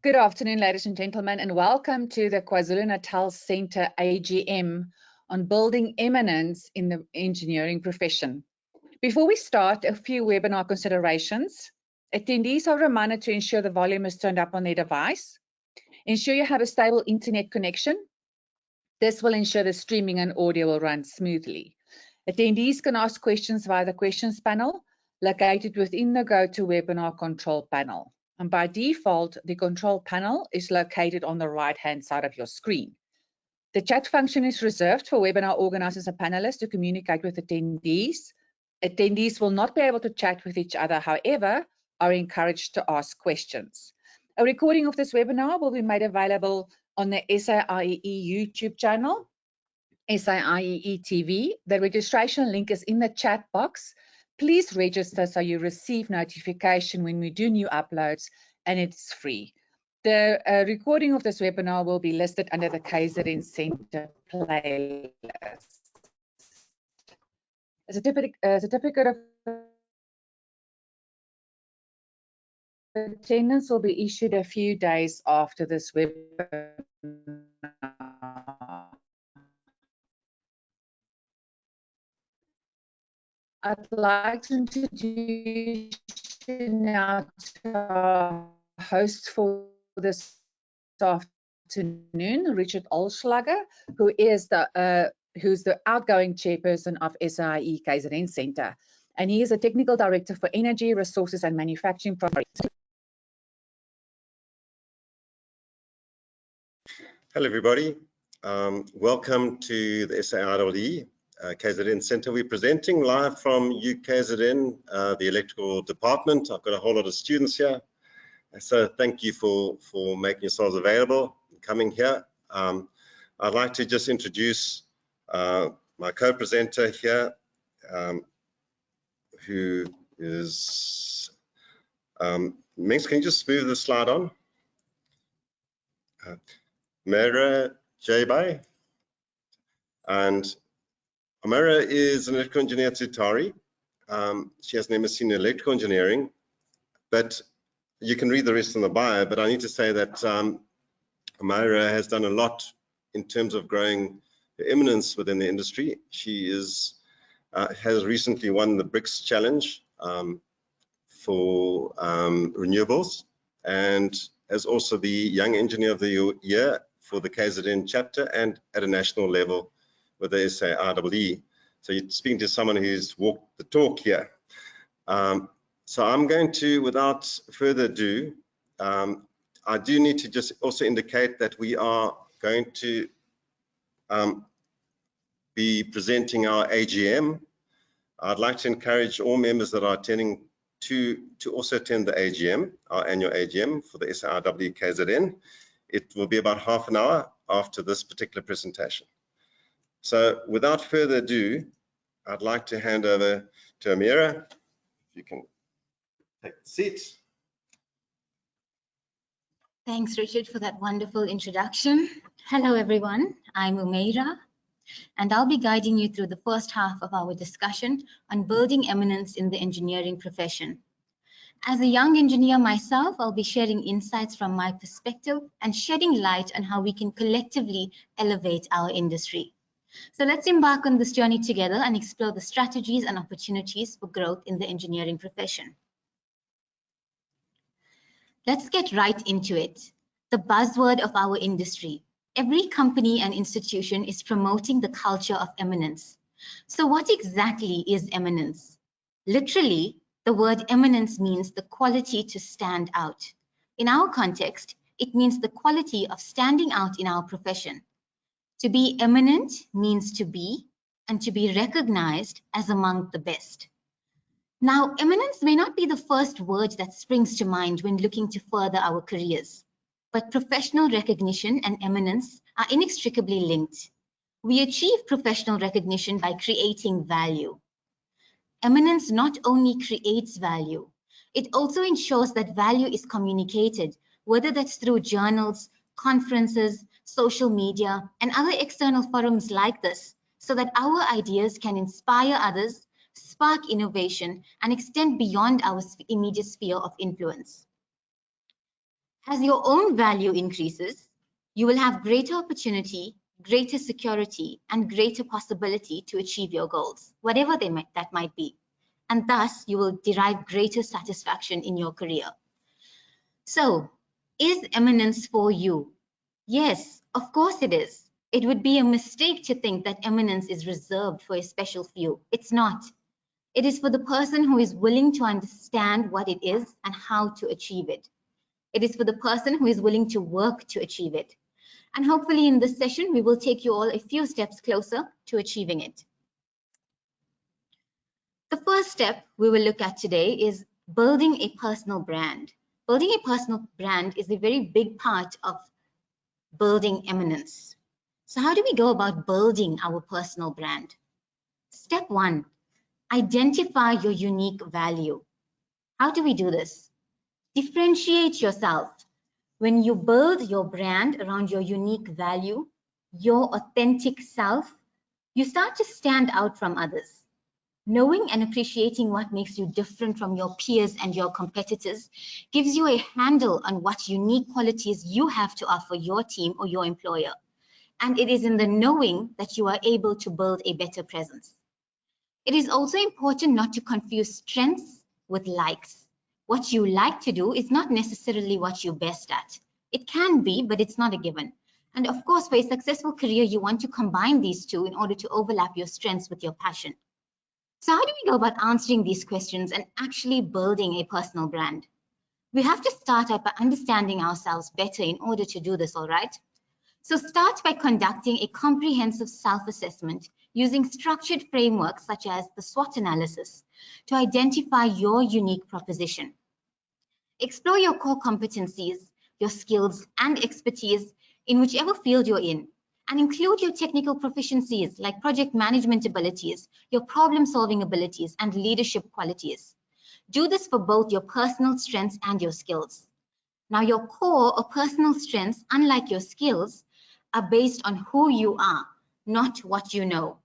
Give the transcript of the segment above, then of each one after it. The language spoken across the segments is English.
Good afternoon, ladies and gentlemen, and welcome to the KwaZulu-Natal Centre AGM on building eminence in the engineering profession. Before we start, a few webinar considerations. Attendees are reminded to ensure the volume is turned up on their device. Ensure you have a stable internet connection. This will ensure the streaming and audio will run smoothly. Attendees can ask questions via the questions panel located within the GoToWebinar control panel. And by default, the control panel is located on the right-hand side of your screen. The chat function is reserved for webinar organizers and panelists to communicate with attendees. Attendees will not be able to chat with each other, however, are encouraged to ask questions. A recording of this webinar will be made available on the SAIEE YouTube channel, SAIEE TV. The registration link is in the chat box. Please register so you receive notification when we do new uploads, and it's free. The recording of this webinar will be listed under the KZN Centre playlist. A certificate of attendance will be issued a few days after this webinar. I'd like to introduce you now to our host for this afternoon, Richard Olschlager, who's the outgoing chairperson of SAIEE KZN Centre, and he is a technical director for energy, resources, and manufacturing projects. Hello, everybody. Welcome to the SAIEE KZN Centre. We're presenting live from UKZN, the electrical department. I've got a whole lot of students here, so thank you for making yourselves available and coming here. I'd like to just introduce my co-presenter here, who is Mings. Can you just move the slide on? Mera Jaibai, and Amara is an electrical engineer at Zutari. She has an MSc in electrical engineering, but you can read the rest in the bio. But I need to say that Amara has done a lot in terms of growing the eminence within the industry. She has recently won the BRICS challenge for renewables, and as also the Young Engineer of the Year for the KZN chapter, and at a national level with the SAIEE. So you're speaking to someone who's walked the talk here. So I'm going to, without further ado, I do need to just also indicate that we are going to be presenting our AGM. I'd like to encourage all members that are attending to also attend the AGM, our annual AGM for the SAIEE KZN. It will be about half an hour after this particular presentation. So without further ado, I'd like to hand over to Amira. If you can take a seat. Thanks, Richard, for that wonderful introduction. Hello, everyone. I'm Umaira, and I'll be guiding you through the first half of our discussion on building eminence in the engineering profession. As a young engineer myself, I'll be sharing insights from my perspective and shedding light on how we can collectively elevate our industry. So let's embark on this journey together and explore the strategies and opportunities for growth in the engineering profession. Let's get right into it. The buzzword of our industry. Every company and institution is promoting the culture of eminence. So what exactly is eminence? Literally, the word eminence means the quality to stand out. In our context, it means the quality of standing out in our profession. To be eminent means to be, and to be recognized as among the best. Now, eminence may not be the first word that springs to mind when looking to further our careers, but professional recognition and eminence are inextricably linked. We achieve professional recognition by creating value. Eminence not only creates value, it also ensures that value is communicated, whether that's through journals, conferences, social media, and other external forums like this, so that our ideas can inspire others, spark innovation, and extend beyond our immediate sphere of influence. As your own value increases, you will have greater opportunity, greater security, and greater possibility to achieve your goals, whatever that might be. And thus, you will derive greater satisfaction in your career. So, is Eminence for you? Yes, of course it is. It would be a mistake to think that Eminence is reserved for a special few. It's not. It is for the person who is willing to understand what it is and how to achieve it. It is for the person who is willing to work to achieve it. And hopefully in this session, we will take you all a few steps closer to achieving it. The first step we will look at today is building a personal brand. Building a personal brand is a very big part of building Eminence. So how do we go about building our personal brand? Step 1, identify your unique value. How do we do this? Differentiate yourself. When you build your brand around your unique value, your authentic self, you start to stand out from others. Knowing and appreciating what makes you different from your peers and your competitors gives you a handle on what unique qualities you have to offer your team or your employer. And it is in the knowing that you are able to build a better presence. It is also important not to confuse strengths with likes. What you like to do is not necessarily what you're best at. It can be, but it's not a given. And of course, for a successful career, you want to combine these two in order to overlap your strengths with your passion. So how do we go about answering these questions and actually building a personal brand? We have to start out by understanding ourselves better in order to do this, all right? So start by conducting a comprehensive self-assessment using structured frameworks such as the SWOT analysis to identify your unique proposition. Explore your core competencies, your skills and expertise in whichever field you're in, and include your technical proficiencies like project management abilities, your problem-solving abilities, and leadership qualities. Do this for both your personal strengths and your skills. Now, your core or personal strengths, unlike your skills, are based on who you are, not what you know.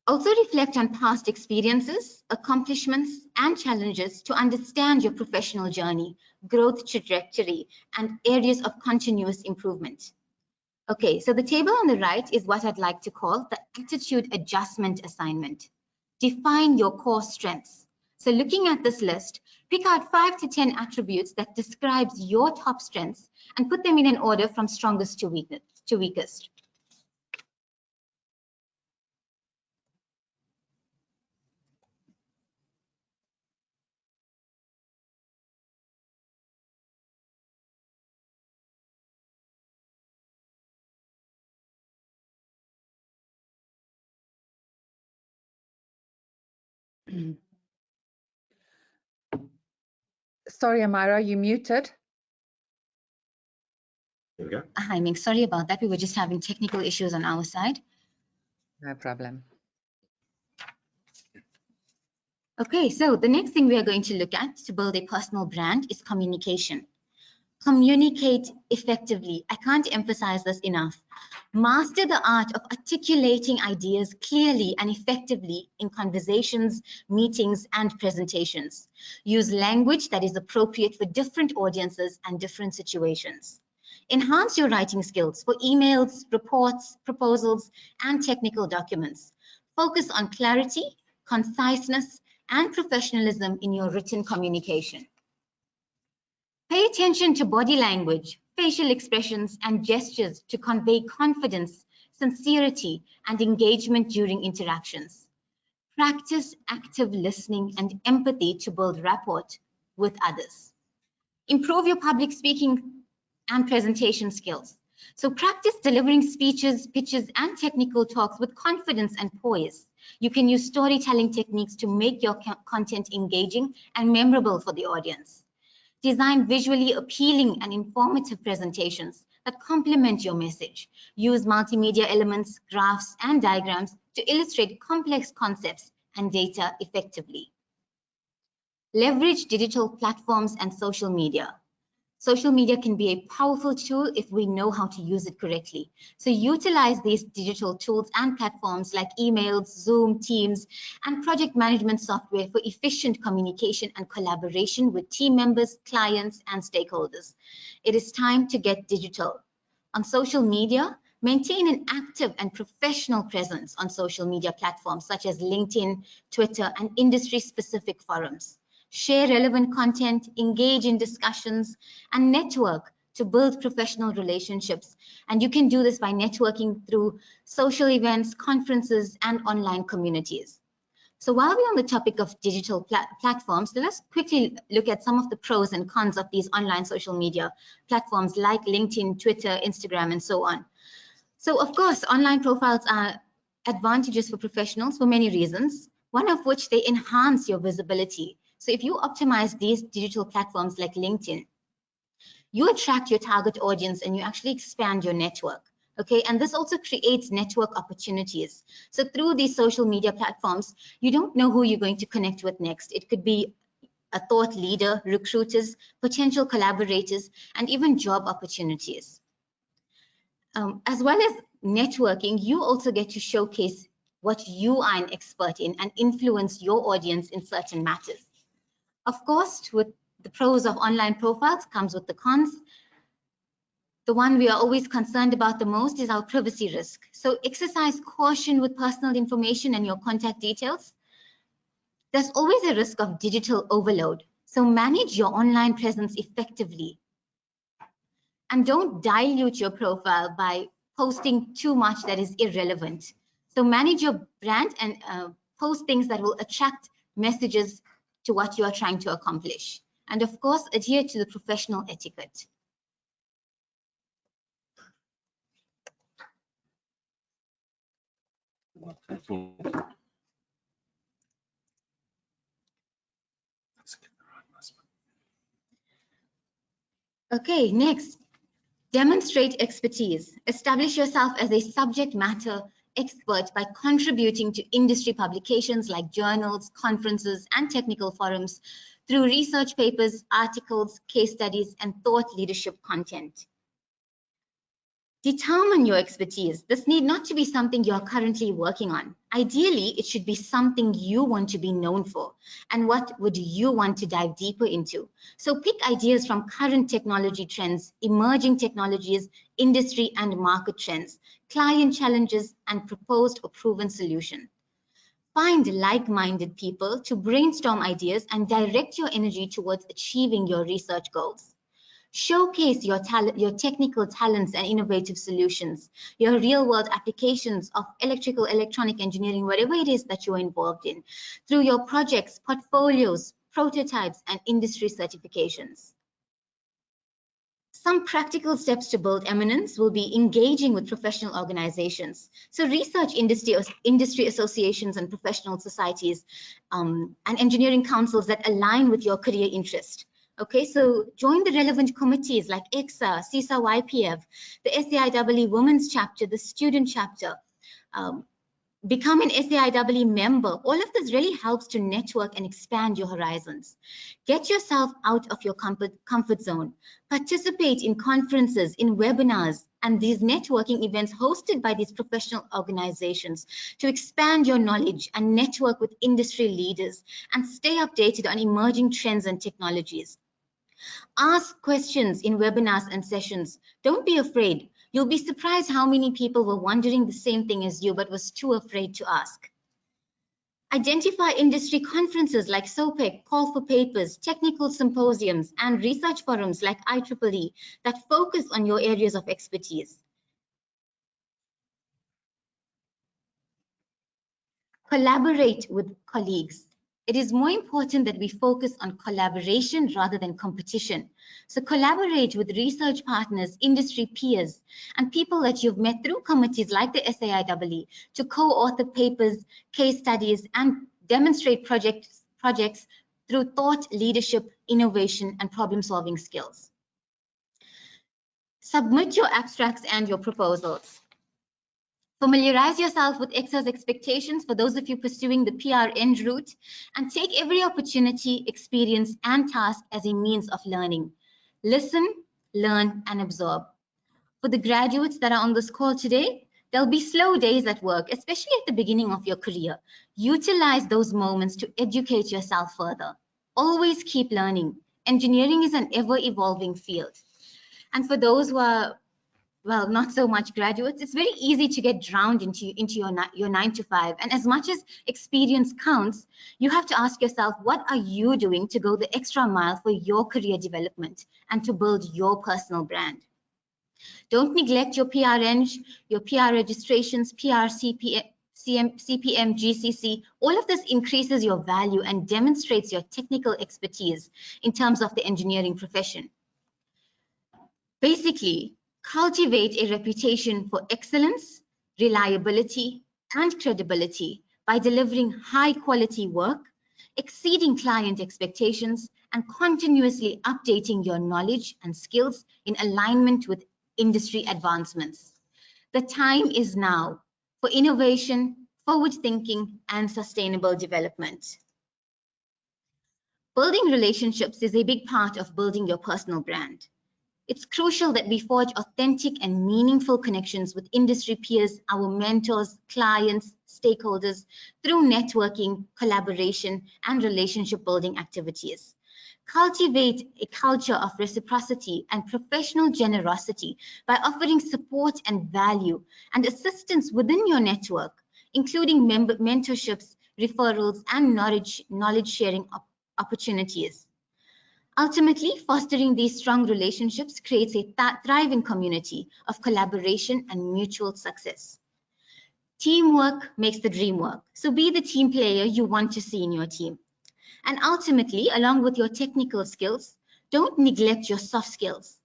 Also reflect on past experiences, accomplishments, and challenges to understand your professional journey, growth trajectory, and areas of continuous improvement. Okay, so the table on the right is what I'd like to call the attitude adjustment assignment. Define your core strengths. So looking at this list, pick out 5 to 10 attributes that describes your top strengths and put them in an order from strongest to weakest. Sorry, Amira, you muted. There we go. Hi, Ming, sorry about that. We were just having technical issues on our side. No problem. Okay, so the next thing we are going to look at to build a personal brand is communication. Communicate effectively. I can't emphasize this enough. Master the art of articulating ideas clearly and effectively in conversations, meetings, and presentations. Use language that is appropriate for different audiences and different situations. Enhance your writing skills for emails, reports, proposals, and technical documents. Focus on clarity, conciseness, and professionalism in your written communication. Pay attention to body language, facial expressions, and gestures to convey confidence, sincerity, and engagement during interactions. Practice active listening and empathy to build rapport with others. Improve your public speaking and presentation skills. So practice delivering speeches, pitches, and technical talks with confidence and poise. You can use storytelling techniques to make your content engaging and memorable for the audience. Design visually appealing and informative presentations that complement your message. Use multimedia elements, graphs, and diagrams to illustrate complex concepts and data effectively. Leverage digital platforms and social media. Social media can be a powerful tool if we know how to use it correctly. So utilize these digital tools and platforms like emails, Zoom, Teams, and project management software for efficient communication and collaboration with team members, clients, and stakeholders. It is time to get digital. On social media, maintain an active and professional presence on social media platforms such as LinkedIn, Twitter, and industry-specific forums. Share relevant content, engage in discussions, and network to build professional relationships. And you can do this by networking through social events, conferences, and online communities. So while we're on the topic of digital platforms, let's quickly look at some of the pros and cons of these online social media platforms like LinkedIn, Twitter, Instagram, and so on. So of course, online profiles are advantageous for professionals for many reasons, one of which they enhance your visibility. So if you optimize these digital platforms like LinkedIn, you attract your target audience and you actually expand your network. Okay, and this also creates network opportunities. So through these social media platforms, you don't know who you're going to connect with next. It could be a thought leader, recruiters, potential collaborators, and even job opportunities. As well as networking, you also get to showcase what you are an expert in and influence your audience in certain matters. Of course, with the pros of online profiles comes with the cons. The one we are always concerned about the most is our privacy risk. So exercise caution with personal information and your contact details. There's always a risk of digital overload. So manage your online presence effectively. And don't dilute your profile by posting too much that is irrelevant. So manage your brand and post things that will attract messages to what you are trying to accomplish. And of course, adhere to the professional etiquette. Okay, next, demonstrate expertise. Establish yourself as a subject matter expert by contributing to industry publications like journals, conferences, and technical forums through research papers, articles, case studies, and thought leadership content. Determine your expertise. This need not to be something you're currently working on. Ideally, it should be something you want to be known for. And what would you want to dive deeper into? So pick ideas from current technology trends, emerging technologies, industry and market trends, client challenges, and proposed or proven solution. Find like-minded people to brainstorm ideas and direct your energy towards achieving your research goals. Showcase your technical talents and innovative solutions, your real-world applications of electrical, electronic engineering, whatever it is that you're involved in, through your projects, portfolios, prototypes, and industry certifications. Some practical steps to build eminence will be engaging with professional organizations. So research industry associations and professional societies and engineering councils that align with your career interest. Okay, so join the relevant committees like EXA, CISA YPF, the SAIEE Women's Chapter, the Student Chapter. Become an SAIEE member. All of this really helps to network and expand your horizons. Get yourself out of your comfort zone. Participate in conferences, in webinars, and these networking events hosted by these professional organizations to expand your knowledge and network with industry leaders and stay updated on emerging trends and technologies. Ask questions in webinars and sessions. Don't be afraid. You'll be surprised how many people were wondering the same thing as you, but was too afraid to ask. Identify industry conferences like SOPEC, call for papers, technical symposiums, and research forums like IEEE that focus on your areas of expertise. Collaborate with colleagues. It is more important that we focus on collaboration rather than competition. So collaborate with research partners, industry peers, and people that you've met through committees like the SAIEE to co-author papers, case studies, and demonstrate projects through thought, leadership, innovation, and problem-solving skills. Submit your abstracts and your proposals. Familiarize yourself with EXA's expectations for those of you pursuing the PRN route, and take every opportunity, experience, and task as a means of learning. Listen, learn, and absorb. For the graduates that are on this call today, there'll be slow days at work, especially at the beginning of your career. Utilize those moments to educate yourself further. Always keep learning. Engineering is an ever-evolving field. And for those who are, well, not so much graduates, it's very easy to get drowned into your 9 to 5. And as much as experience counts, you have to ask yourself, what are you doing to go the extra mile for your career development and to build your personal brand? Don't neglect your PRN, your PR registrations, PR, CPM, GCC. All of this increases your value and demonstrates your technical expertise in terms of the engineering profession. Basically, cultivate a reputation for excellence, reliability, and credibility by delivering high-quality work, exceeding client expectations, and continuously updating your knowledge and skills in alignment with industry advancements. The time is now for innovation, forward thinking, and sustainable development. Building relationships is a big part of building your personal brand. It's crucial that we forge authentic and meaningful connections with industry peers, our mentors, clients, stakeholders through networking, collaboration, and relationship building activities. Cultivate a culture of reciprocity and professional generosity by offering support and value and assistance within your network, including mentorships, referrals, and knowledge sharing opportunities. Ultimately, fostering these strong relationships creates a thriving community of collaboration and mutual success. Teamwork makes the dream work, so be the team player you want to see in your team. And ultimately, along with your technical skills, don't neglect your soft skills.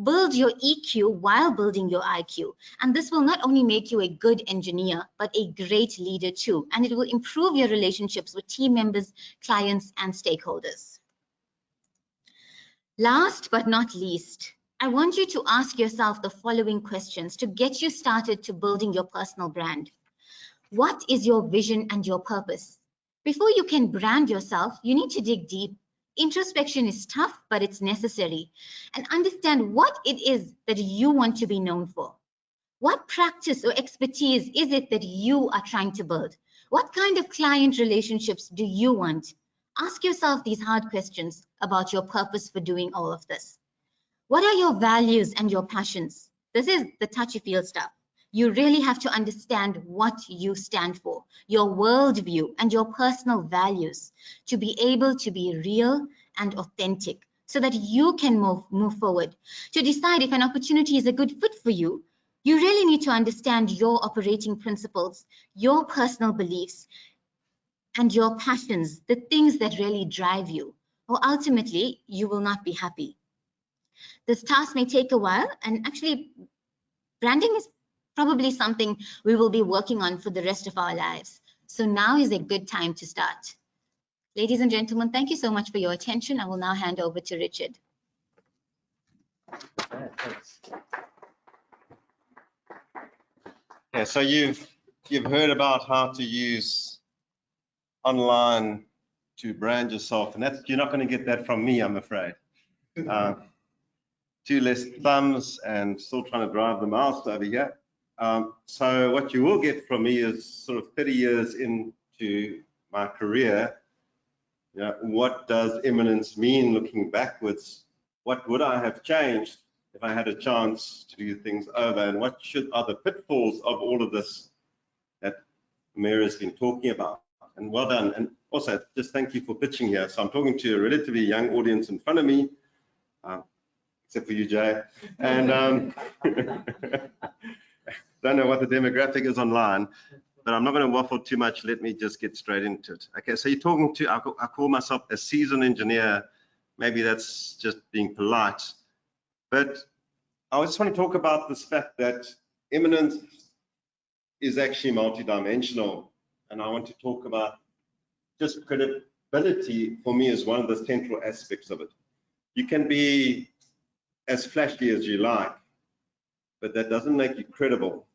Build your EQ while building your IQ. And this will not only make you a good engineer, but a great leader too. And it will improve your relationships with team members, clients, and stakeholders. Last but not least, I want you to ask yourself the following questions to get you started to building your personal brand. What is your vision and your purpose? Before you can brand yourself, you need to dig deep. Introspection is tough, but it's necessary. And understand what it is that you want to be known for. What practice or expertise is it that you are trying to build? What kind of client relationships do you want? Ask yourself these hard questions about your purpose for doing all of this. What are your values and your passions? This is the touchy-feel stuff. You really have to understand what you stand for, your worldview and your personal values to be able to be real and authentic so that you can move forward. To decide if an opportunity is a good fit for you, you really need to understand your operating principles, your personal beliefs, and your passions, the things that really drive you, or ultimately you will not be happy. This task may take a while, and actually branding is probably something we will be working on for the rest of our lives. So now is a good time to start. Ladies and gentlemen, thank you so much for your attention. I will now hand over to Richard. Thanks. Yeah, so you've heard about how to use online to brand yourself, and you're not going to get that from me, I'm afraid. Two less thumbs and still trying to drive the mouse over here. So what you will get from me is sort of 30 years into my career. Yeah, what does Eminence mean looking backwards? What would I have changed if I had a chance to do things over? And what are the pitfalls of all of this that Mayor has been talking about? And well done. And also, just thank you for pitching here. So I'm talking to a relatively young audience in front of me, except for you, Jay. And don't know what the demographic is online, but I'm not going to waffle too much. Let me just get straight into it. Okay, so you're talking to, I call myself a seasoned engineer. Maybe that's just being polite, but I just want to talk about this fact that Eminence is actually multidimensional, and I want to talk about just credibility. For me, is one of the central aspects of it. You can be as flashy as you like, but that doesn't make you credible.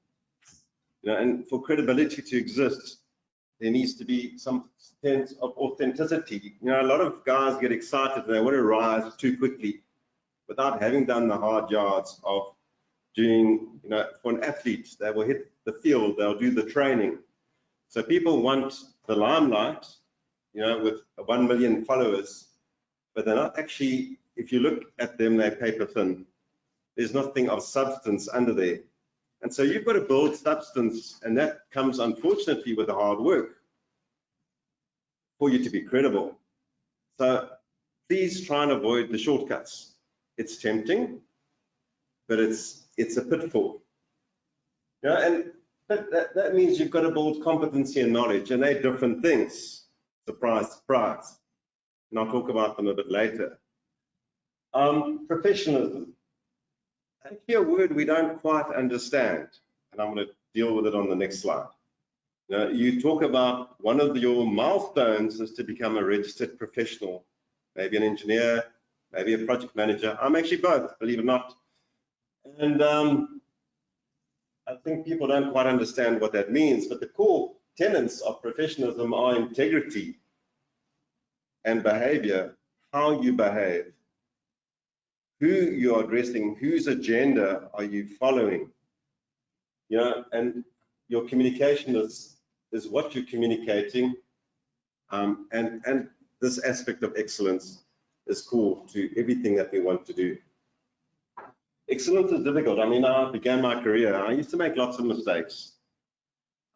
You know, and for credibility to exist, there needs to be some sense of authenticity. You know, a lot of guys get excited and they want to rise too quickly without having done the hard yards of doing, for an athlete, they will hit the field, they'll do the training. So people want the limelight, with 1 million followers, but they're not actually, if you look at them, they're paper thin. There's nothing of substance under there. And so you've got to build substance, and that comes, unfortunately, with the hard work for you to be credible. So please try and avoid the shortcuts. It's tempting, but it's a pitfall. But that means you've got to build competency and knowledge, and they're different things. Surprise, surprise. And I'll talk about them a bit later. Professionalism. Actually, a word we don't quite understand, and I'm going to deal with it on the next slide. You talk about one of your milestones is to become a registered professional, maybe an engineer, maybe a project manager. I'm actually both, believe it or not. And I think people don't quite understand what that means, but the core tenets of professionalism are integrity and behavior, how you behave, who you are addressing, whose agenda are you following, and your communication is what you're communicating, and this aspect of excellence is core to everything that we want to do. Excellence is difficult. I mean, I began my career, I used to make lots of mistakes.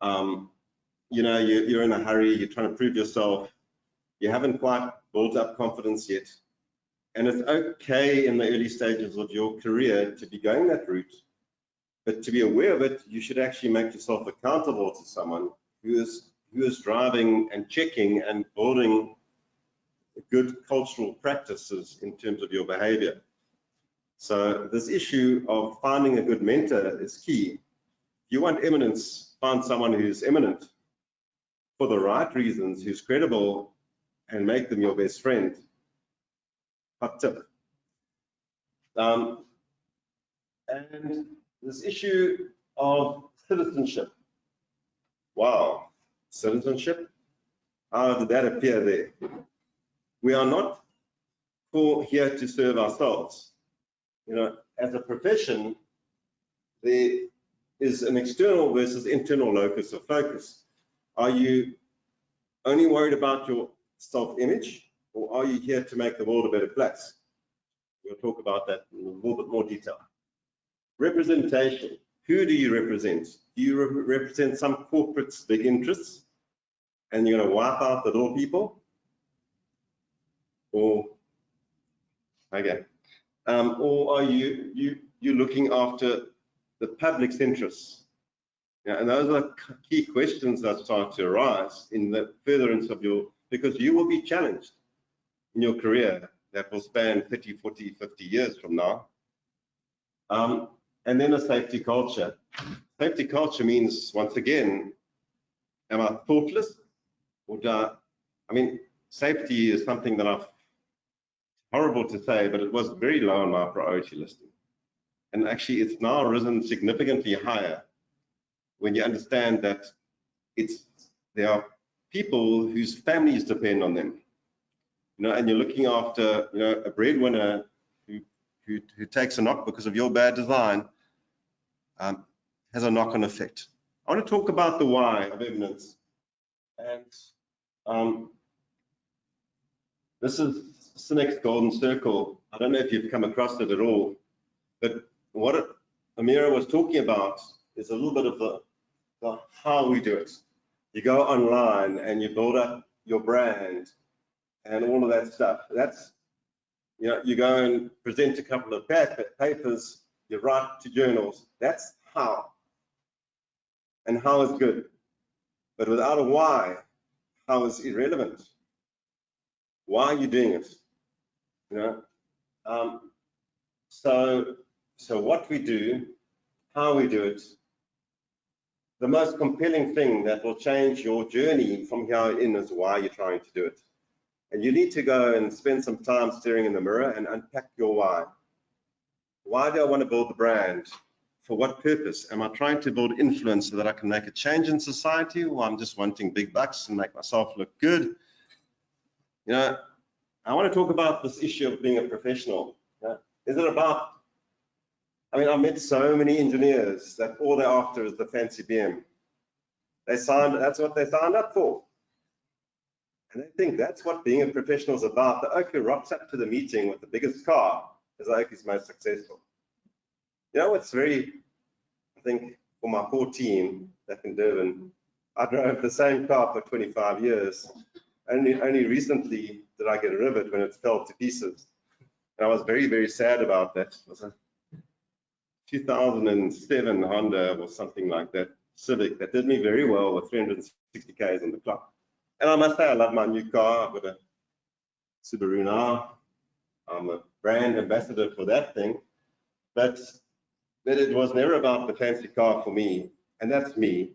You're in a hurry, you're trying to prove yourself, you haven't quite built up confidence yet. And it's okay in the early stages of your career to be going that route, but to be aware of it, you should actually make yourself accountable to someone who is driving and checking and building good cultural practices in terms of your behavior. So this issue of finding a good mentor is key. If you want eminence, find someone who's eminent for the right reasons, who's credible, and make them your best friend. Hot tip. And this issue of citizenship. Wow, citizenship? How did that appear there? We are not here to serve ourselves. As a profession, there is an external versus internal locus of focus. Are you only worried about your self-image, or are you here to make the world a better place? We'll talk about that in a little bit more detail. Representation. Who do you represent? Do you represent some corporate's big interests, and you're going to wipe out the little people? Or, okay. Or are you looking after the public's interests? And those are key questions that start to arise in the furtherance of because you will be challenged in your career that will span 30, 40, 50 years from now. And then a safety culture. Safety culture means, once again, am I thoughtless? Or safety is something that horrible to say, but it was very low on my priority listing. And actually, it's now risen significantly higher when you understand that there are people whose families depend on them. And you're looking after, a breadwinner who takes a knock because of your bad design, has a knock-on effect. I want to talk about the why of Eminence. And this is Sinek's golden circle. I don't know if you've come across it at all, but what Amira was talking about is a little bit of the how we do it. You go online and you build up your brand and all of that stuff. That's, you go and present a couple of papers, you write to journals. That's how. And how is good. But without a why, how is irrelevant. Why are you doing it? So what we do, how we do it, the most compelling thing that will change your journey from here in is why you're trying to do it. And you need to go and spend some time staring in the mirror and unpack your why. Why do I want to build the brand? For what purpose? Am I trying to build influence so that I can make a change in society, or I'm just wanting big bucks and make myself look good? I want to talk about this issue of being a professional. Is it about, I mean, I've met so many engineers that all they're after is the fancy BM. That's what they signed up for. And they think that's what being a professional is about. The oak who rocks up to the meeting with the biggest car is the oak who's most successful. You know what's very, I think, for my core team back in Durban, I drove the same car for 25 years. Only recently did I get a rivet when it fell to pieces. And I was very, very sad about that. It was a 2007 Honda or something like that, Civic, that did me very well with 360 Ks on the clock. And I must say, I love my new car. I've got a Subaru now. I'm a brand ambassador for that thing. But it was never about the fancy car for me. And that's me.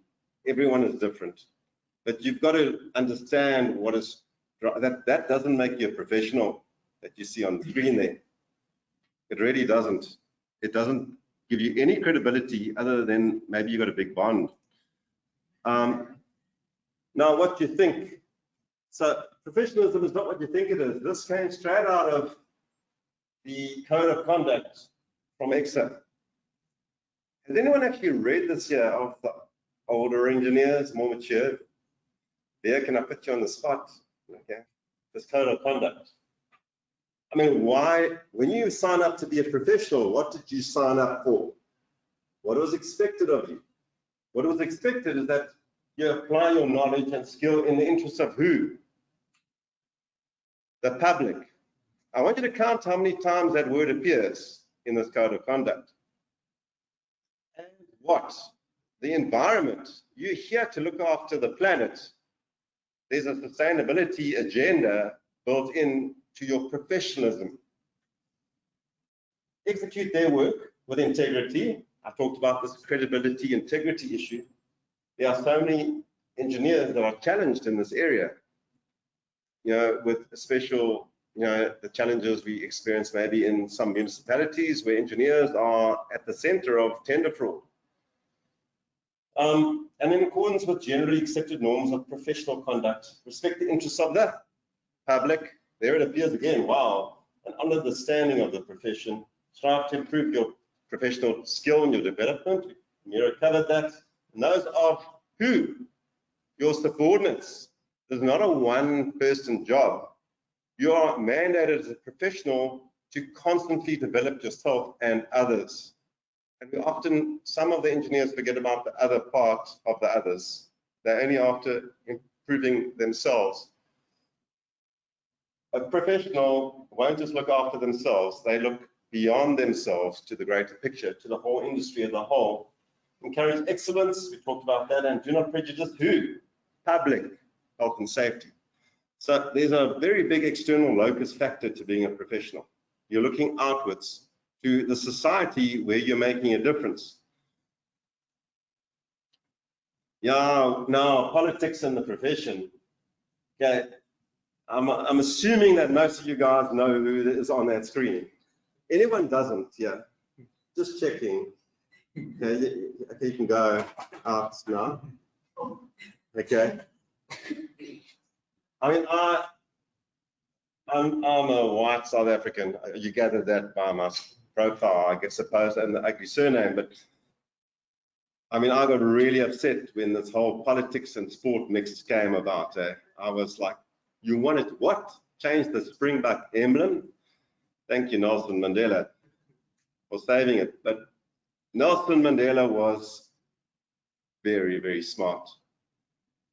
Everyone is different. But you've got to understand what is, that doesn't make you a professional that you see on the screen there. It really doesn't. It doesn't give you any credibility other than maybe you got a big bond. Now, what you think. So professionalism is not what you think it is. This came straight out of the code of conduct from EXA. Has anyone actually read this here of the older engineers, more mature? There, can I put you on the spot? Okay, this code of conduct. I mean, why, when you sign up to be a professional, what did you sign up for? What was expected of you? What was expected is that you apply your knowledge and skill in the interest of who? The public. I want you to count how many times that word appears in this code of conduct. And what? The environment. You're here to look after the planet. There's a sustainability agenda built in to your professionalism. Execute their work with integrity. I talked about this credibility, integrity issue. There are so many engineers that are challenged in this area, you know, with special, you know, the challenges we experience maybe in some municipalities where engineers are at the center of tender fraud. And in accordance with generally accepted norms of professional conduct, respect the interests of the public. There it appears again, wow, an understanding of the profession. Strive to improve your professional skill and your development. Mira covered that. And those of who? Your subordinates. There's not a one-person job. You are mandated as a professional to constantly develop yourself and others. And we often, some of the engineers forget about the other part of the others. They're only after improving themselves. A professional won't just look after themselves, they look beyond themselves to the greater picture, to the whole industry as a whole. Encourage excellence, we talked about that, and do not prejudice who? Public health and safety. So there's a very big external locus factor to being a professional. You're looking outwards to the society where you're making a difference. Yeah, now politics and the profession. Okay, I'm assuming that most of you guys know who is on that screen. Anyone doesn't, yeah, just checking. Okay, you can go out now. Okay. I mean, I'm a white South African. You gathered that by my profile, I guess, suppose, and the ugly surname. But I mean, I got really upset when this whole politics and sport mix came about. I was like, you wanted what? Change the Springbok emblem? Thank you, Nelson Mandela, for saving it. But Nelson Mandela was very, very smart.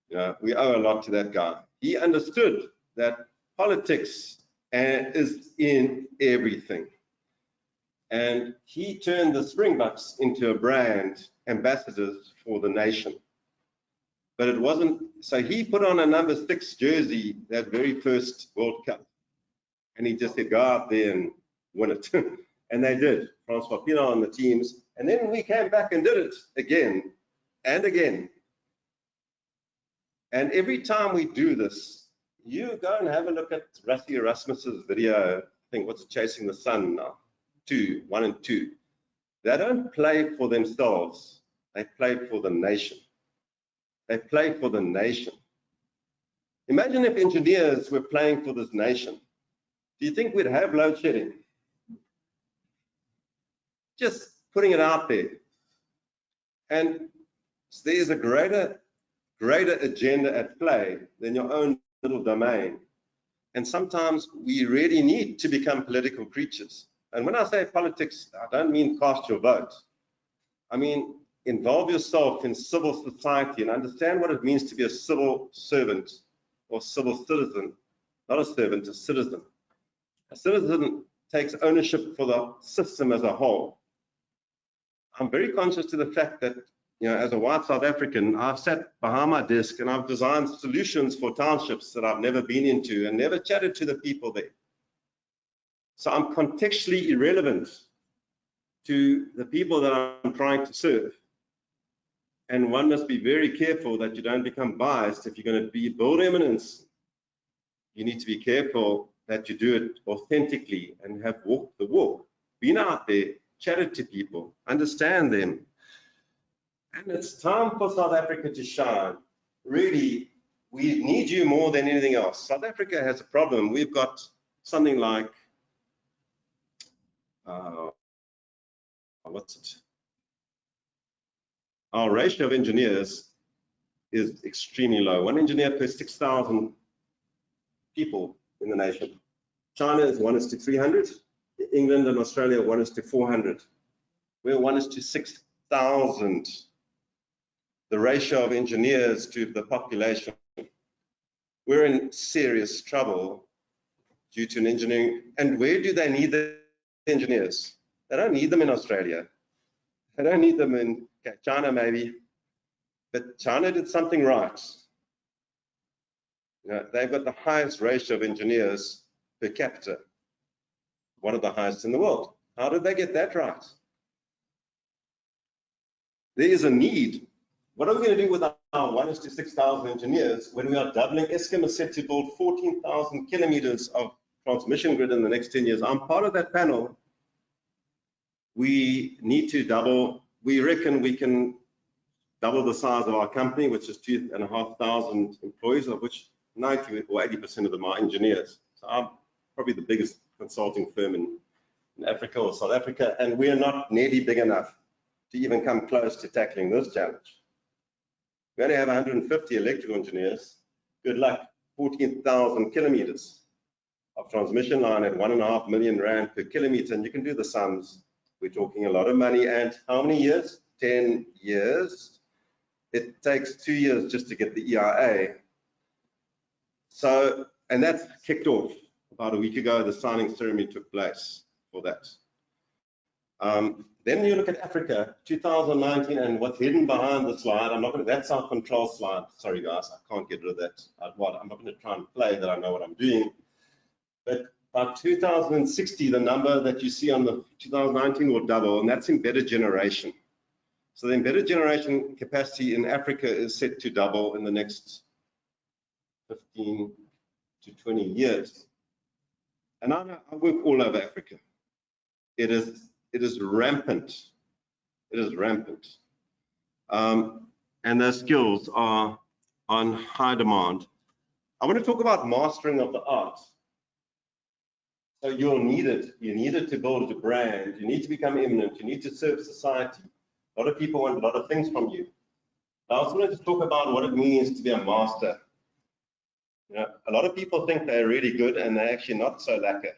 You know, we owe a lot to that guy. He understood that politics is in everything. And he turned the Springboks into a brand ambassadors for the nation. But it wasn't, so he put on a number 6 jersey that very first World Cup. And he just said, go out there and win it. And they did, Francois Pienaar on the teams. And then we came back and did it again and again. And every time we do this, you go and have a look at Rassie Erasmus's video, I think, what's Chasing the Sun now? 1 and 2. They don't play for themselves, they play for the nation. They play for the nation. Imagine if engineers were playing for this nation. Do you think we'd have load shedding? just putting it out there. And there's a greater agenda at play than your own little domain. And sometimes we really need to become political creatures. And when I say politics, I don't mean cast your vote. I mean, involve yourself in civil society and understand what it means to be a civil servant or civil citizen. Not a servant, a citizen. A citizen takes ownership for the system as a whole. I'm very conscious to the fact that, you know, as a white South African, I've sat behind my desk and I've designed solutions for townships that I've never been into and never chatted to the people there. So I'm contextually irrelevant to the people that I'm trying to serve. And one must be very careful that you don't become biased. If you're going to build eminence, you need to be careful that you do it authentically and have walked the walk. Been out there, chatted to people, understand them. And it's time for South Africa to shine. Really, we need you more than anything else. South Africa has a problem. We've got something like, our ratio of engineers is extremely low. 1 engineer per 6,000 people in the nation. China is 1:300. England and Australia 1:400. We're 1:6,000. The ratio of engineers to the population. We're in serious trouble due to an engineering. And where do they need the engineers? They don't need them in Australia. They don't need them in China maybe, but China did something right. You know, they've got the highest ratio of engineers per capita, one of the highest in the world. How did they get that right? There is a need. What are we going to do with our 1:6,000 engineers when we are doubling? Eskom is set to build 14,000 kilometers of transmission grid in the next 10 years. I'm part of that panel. We need to double. We reckon we can double the size of our company, which is 2,500 employees, of which 90 or 80% of them are engineers. So I'm probably the biggest consulting firm in Africa or South Africa, and we are not nearly big enough to even come close to tackling this challenge. We only have 150 electrical engineers. Good luck, 14,000 kilometers of transmission line at 1.5 million rand per kilometer, and you can do the sums. We're talking a lot of money, and how many years? 10 years. It takes 2 years just to get the EIA. So, and that's kicked off about a week ago. The signing ceremony took place for that. Then you look at Africa, 2019, and what's hidden behind the slide. I'm not going to, that's our control slide. Sorry guys, I can't get rid of that. I'm not going to try and play that I know what I'm doing. But by 2060, the number that you see on the 2019 will double, and that's embedded generation. So the embedded generation capacity in Africa is set to double in the next 15 to 20 years. And I work all over Africa. It is rampant. It is rampant. And those skills are on high demand. I want to talk about mastering of the art. So you'll need it. You need it to build a brand. You need to become eminent. You need to serve society. A lot of people want a lot of things from you. I also wanted to talk about what it means to be a master. You know, a lot of people think they're really good and they're actually not so lacquer.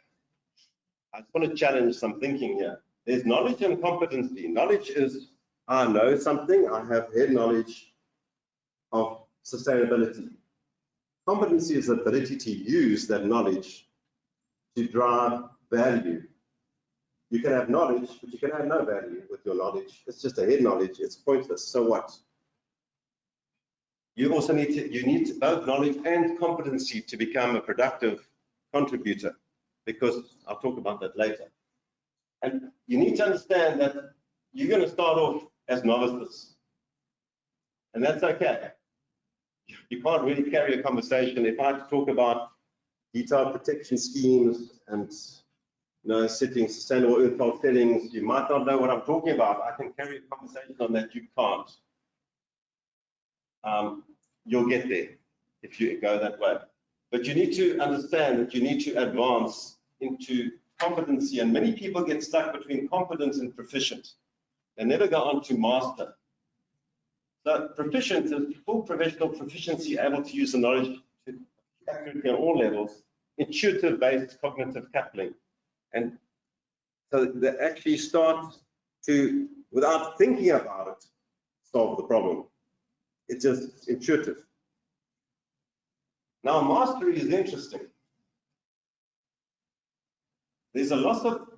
I just want to challenge some thinking here. There's knowledge and competency. Knowledge is, I know something, I have head knowledge of sustainability. Competency is the ability to use that knowledge to drive value. You can have knowledge, but you can have no value with your knowledge. It's just a head knowledge, it's pointless, so what? You also need both knowledge and competency to become a productive contributor, because I'll talk about that later. And you need to understand that you're going to start off as novices, and that's okay. You can't really carry a conversation. If I talk about detailed protection schemes and setting sustainable earth fault settings, you might not know what I'm talking about. I can carry a conversation on that. You can't. You'll get there if you go that way. But you need to understand that you need to advance into competency, and many people get stuck between competent and proficient. They never go on to master. So proficient is full professional proficiency, able to use the knowledge accurately on all levels, intuitive-based cognitive coupling. And so they actually start to, without thinking about it, solve the problem. It's just intuitive. Now, mastery is interesting. There's a lot of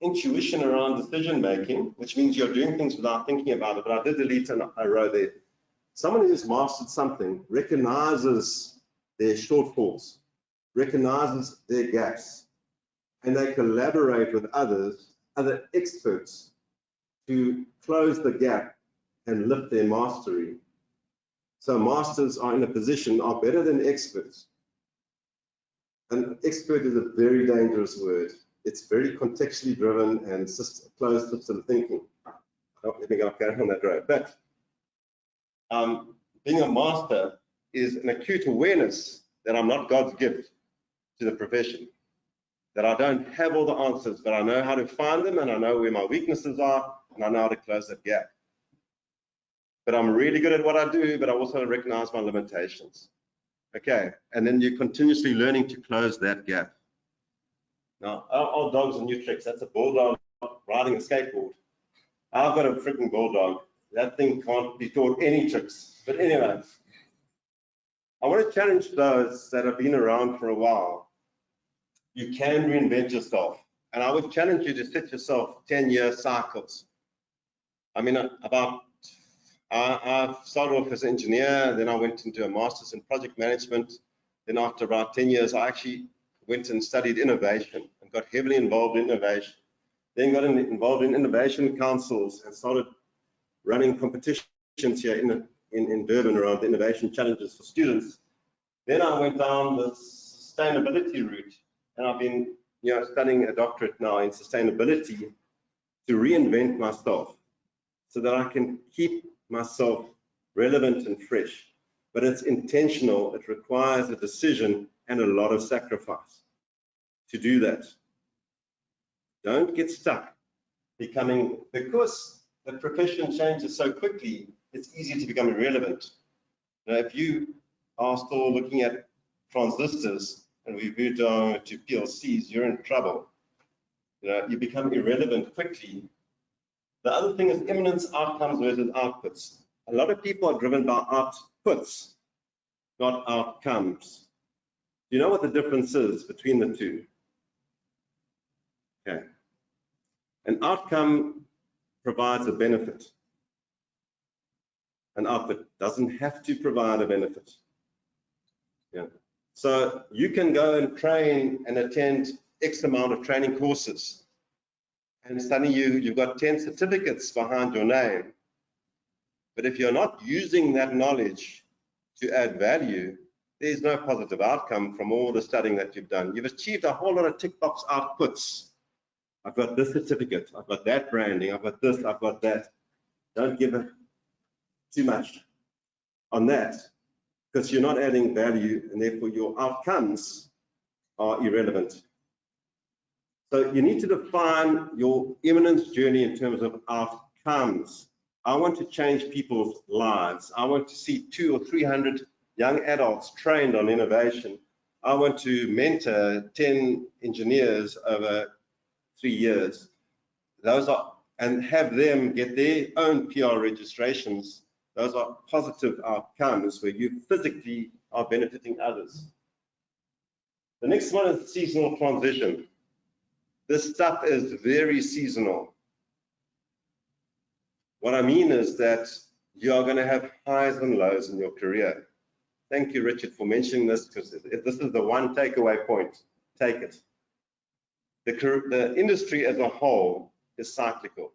intuition around decision making, which means you're doing things without thinking about it. But I did delete a row there. Someone who's mastered something recognizes their shortfalls, recognizes their gaps, and they collaborate with other experts to close the gap and lift their mastery. So masters are in a position, are better than experts. An expert is a very dangerous word. It's very contextually driven and closed system thinking. I don't think I'll carry on that road. But being a master is an acute awareness that I'm not God's gift to the profession, that I don't have all the answers, but I know how to find them, and I know where my weaknesses are, and I know how to close that gap. But I'm really good at what I do, but I also recognize my limitations. Okay, and then you're continuously learning to close that gap. Now, our dogs are new tricks. That's a bulldog riding a skateboard. I've got a freaking bulldog. That thing can't be taught any tricks. But anyway, I want to challenge those that have been around for a while. You can reinvent yourself. And I would challenge you to set yourself 10-year cycles. I mean, I started off as an engineer, then I went into a master's in project management. Then after about 10 years, I actually went and studied innovation and got heavily involved in innovation. Then got involved in innovation councils and started running competitions here in Durban around the innovation challenges for students. Then I went down the sustainability route, and I've been studying a doctorate now in sustainability to reinvent myself so that I can keep myself relevant and fresh. But it's intentional. It requires a decision and a lot of sacrifice to do that. Don't get stuck becoming, because the profession changes so quickly, it's easy to become irrelevant. Now, if you are still looking at transistors and we've moved on to PLCs, you're in trouble. You become irrelevant quickly. The other thing is eminence, outcomes versus outputs. A lot of people are driven by outputs, not outcomes. Do you know what the difference is between the two? Okay. An outcome provides a benefit. An output doesn't have to provide a benefit. Yeah. So you can go and train and attend X amount of training courses, and suddenly you've got 10 certificates behind your name. But if you're not using that knowledge to add value, there's no positive outcome from all the studying that you've done. You've achieved a whole lot of tick box outputs. I've got this certificate, I've got that branding, I've got this, I've got that. Don't give it too much on that, because you're not adding value, and therefore your outcomes are irrelevant. So you need to define your eminence journey in terms of outcomes. I want to change people's lives. I want to see 200 or 300 young adults trained on innovation. I want to mentor 10 engineers over 3 years. Those are, and have them get their own PR registrations. Those are positive outcomes where you physically are benefiting others. The next one is seasonal transition. This stuff is very seasonal. What I mean is that you are going to have highs and lows in your career. Thank you, Richard, for mentioning this, because this is the one takeaway point. Take it. The industry as a whole is cyclical.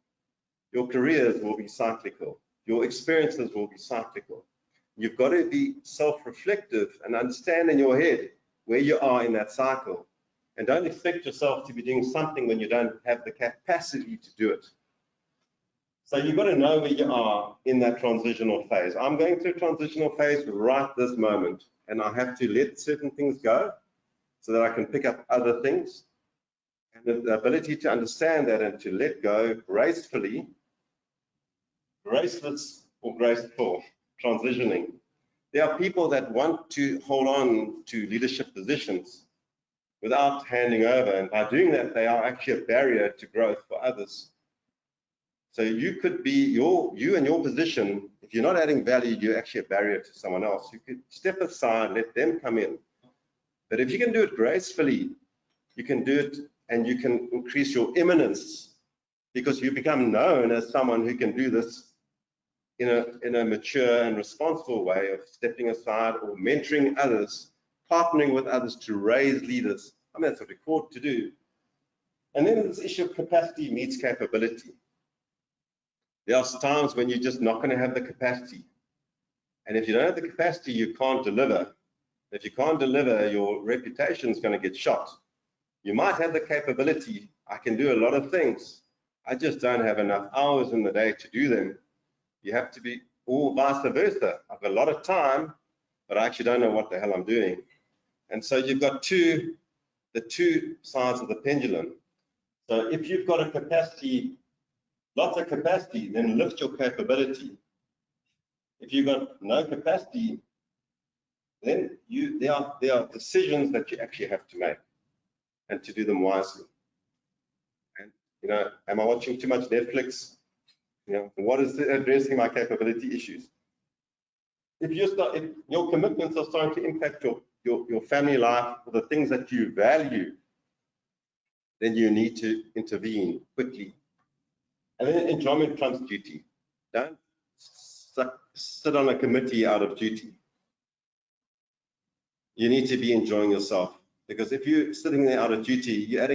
Your careers will be cyclical. Your experiences will be cyclical. You've got to be self-reflective and understand in your head where you are in that cycle. And don't expect yourself to be doing something when you don't have the capacity to do it. So you've got to know where you are in that transitional phase. I'm going through a transitional phase right this moment, and I have to let certain things go so that I can pick up other things. And the ability to understand that and to let go gracefully, graceless or graceful, transitioning. There are people that want to hold on to leadership positions without handing over, and by doing that, they are actually a barrier to growth for others. So you could be you and your position, if you're not adding value, you're actually a barrier to someone else. You could step aside, let them come in. But if you can do it gracefully, you can do it and you can increase your eminence, because you become known as someone who can do this in a mature and responsible way of stepping aside or mentoring others, partnering with others to raise leaders. I mean, that's what we're called to do. And then this issue of capacity meets capability. There are times when you're just not going to have the capacity. And if you don't have the capacity, you can't deliver. If you can't deliver, your reputation is going to get shot. You might have the capability. I can do a lot of things. I just don't have enough hours in the day to do them. You have to be, or vice versa. I've got a lot of time, but I actually don't know what the hell I'm doing. And so you've got the two sides of the pendulum. So if you've got a capacity, lots of capacity, then lift your capability. If you've got no capacity, then there are decisions that you actually have to make, and to do them wisely. And am I watching too much Netflix? What is addressing my capability issues? If your commitments are starting to impact your family life, or the things that you value, then you need to intervene quickly. And then enjoyment trumps duty. Don't sit on a committee out of duty. You need to be enjoying yourself, because if you're sitting there out of duty, you're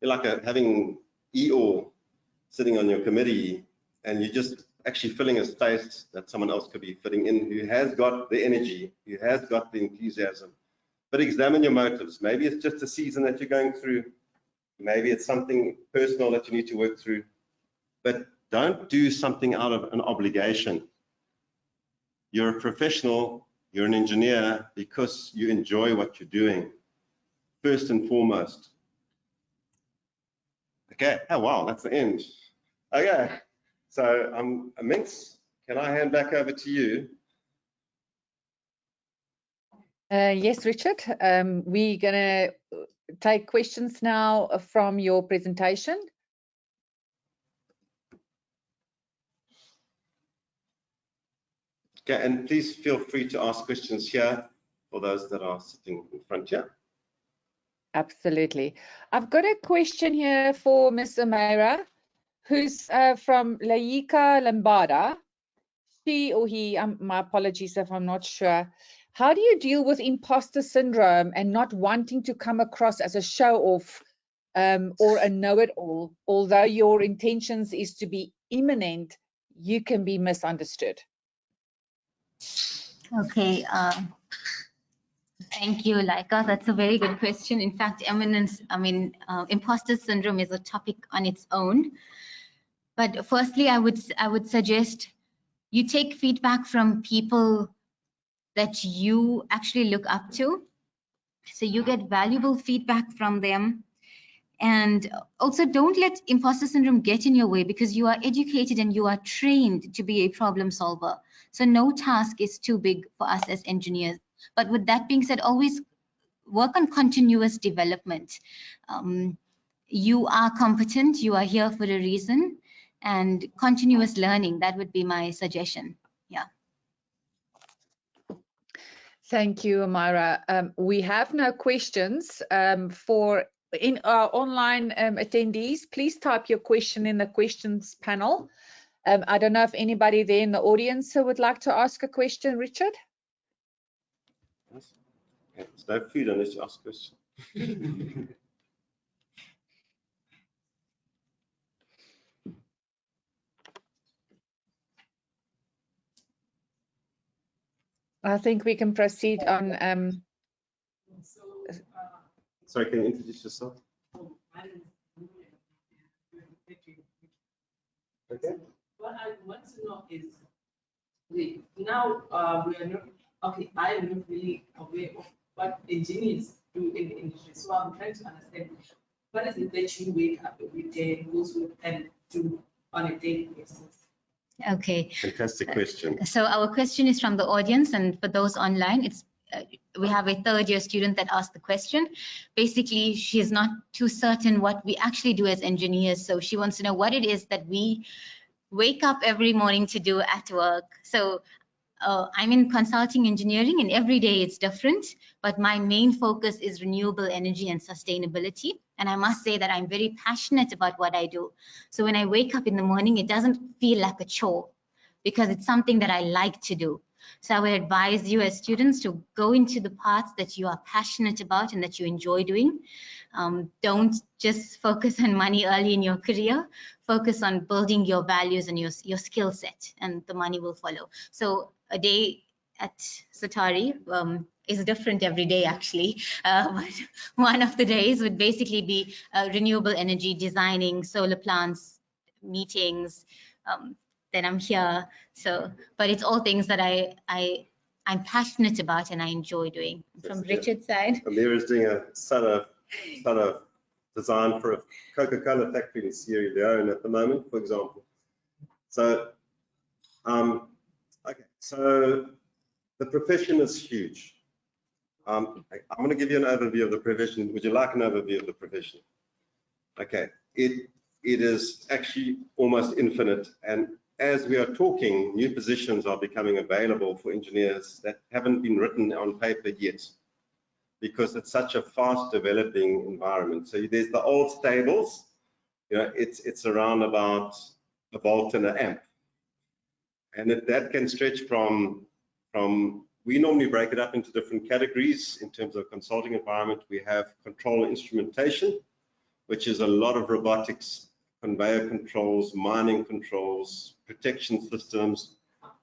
like having Eeyore sitting on your committee, and you're just actually filling a space that someone else could be fitting in, who has got the energy, who has got the enthusiasm. But examine your motives. Maybe it's just a season that you're going through. Maybe it's something personal that you need to work through. But don't do something out of an obligation. You're a professional, you're an engineer because you enjoy what you're doing, first and foremost. Okay, oh wow, that's the end. Okay, so Minx, can I hand back over to you? Yes, Richard. We're going to take questions now from your presentation. Okay, and please feel free to ask questions here for those that are sitting in front here. Absolutely. I've got a question here for Ms. Amira, who's from Laika Lambada. She or he, my apologies if I'm not sure. How do you deal with imposter syndrome and not wanting to come across as a show-off or a know-it-all? Although your intentions is to be eminent, you can be misunderstood. Okay, thank you, Laika. That's a very good question. In fact, eminence, imposter syndrome is a topic on its own. But firstly, I would suggest you take feedback from people that you actually look up to. So you get valuable feedback from them. And also don't let imposter syndrome get in your way, because you are educated and you are trained to be a problem solver. So no task is too big for us as engineers. But with that being said, always work on continuous development. You are competent, you are here for a reason, and continuous learning, that would be my suggestion. Yeah. Thank you, Amira. We have no questions for in our online attendees. Please type your question in the questions panel. I don't know if anybody there in the audience would like to ask a question, Richard? Yes. Okay. There's no food unless you ask a question. I think we can proceed on. Sorry, can you introduce yourself? Okay. What I want to know is, now we are not, okay, I am not really aware of what engineers do in the industry. So I'm trying to understand, what is it that you wake up every day and goes with and do on a daily basis? Okay, Fantastic question. so our question is from the audience, and for those online, it's we have a third-year student that asked the question. Basically, she's not too certain what we actually do as engineers, so she wants to know what it is that we wake up every morning to do at work. So I'm in consulting engineering, and every day it's different, but my main focus is renewable energy and sustainability. And I must say that I'm very passionate about what I do. So when I wake up in the morning, it doesn't feel like a chore because it's something that I like to do. So I would advise you as students to go into the paths that you are passionate about and that you enjoy doing. Don't just focus on money early in your career. Focus on building your values and your skill set, and the money will follow. So a day at Satari is different every day, actually. But one of the days would basically be renewable energy, designing solar plants, meetings. Then I'm here. So, but it's all things that I'm passionate about and I enjoy doing. From Richard's side, Amira's doing a son of design for a Coca-Cola factory in Sierra Leone at the moment, for example. So, okay, so the profession is huge. I'm going to give you an overview of the profession. Would you like an overview of the profession? Okay, it is actually almost infinite, and as we are talking, new positions are becoming available for engineers that haven't been written on paper yet, because it's such a fast developing environment. So there's the old stables, you know, it's around about a volt and an amp. And that can stretch from, we normally break it up into different categories in terms of consulting environment. We have control instrumentation, which is a lot of robotics, conveyor controls, mining controls, protection systems.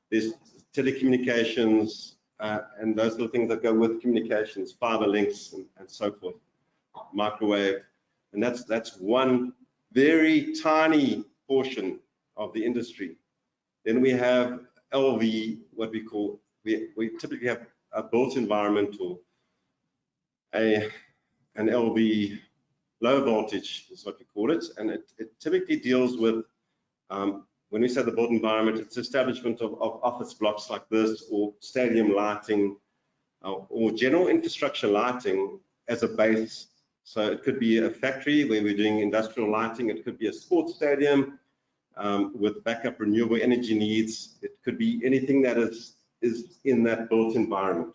There's telecommunications, and those are the things that go with communications, fiber links and so forth, microwave. And that's one very tiny portion of the industry. Then we have LV, what we call, we typically have a built environment or an LV low voltage is what we call it. And it typically deals with, when we say the built environment, it's establishment of office blocks like this, or stadium lighting, or general infrastructure lighting as a base. So it could be a factory where we're doing industrial lighting. It could be a sports stadium with backup renewable energy needs. It could be anything that is in that built environment,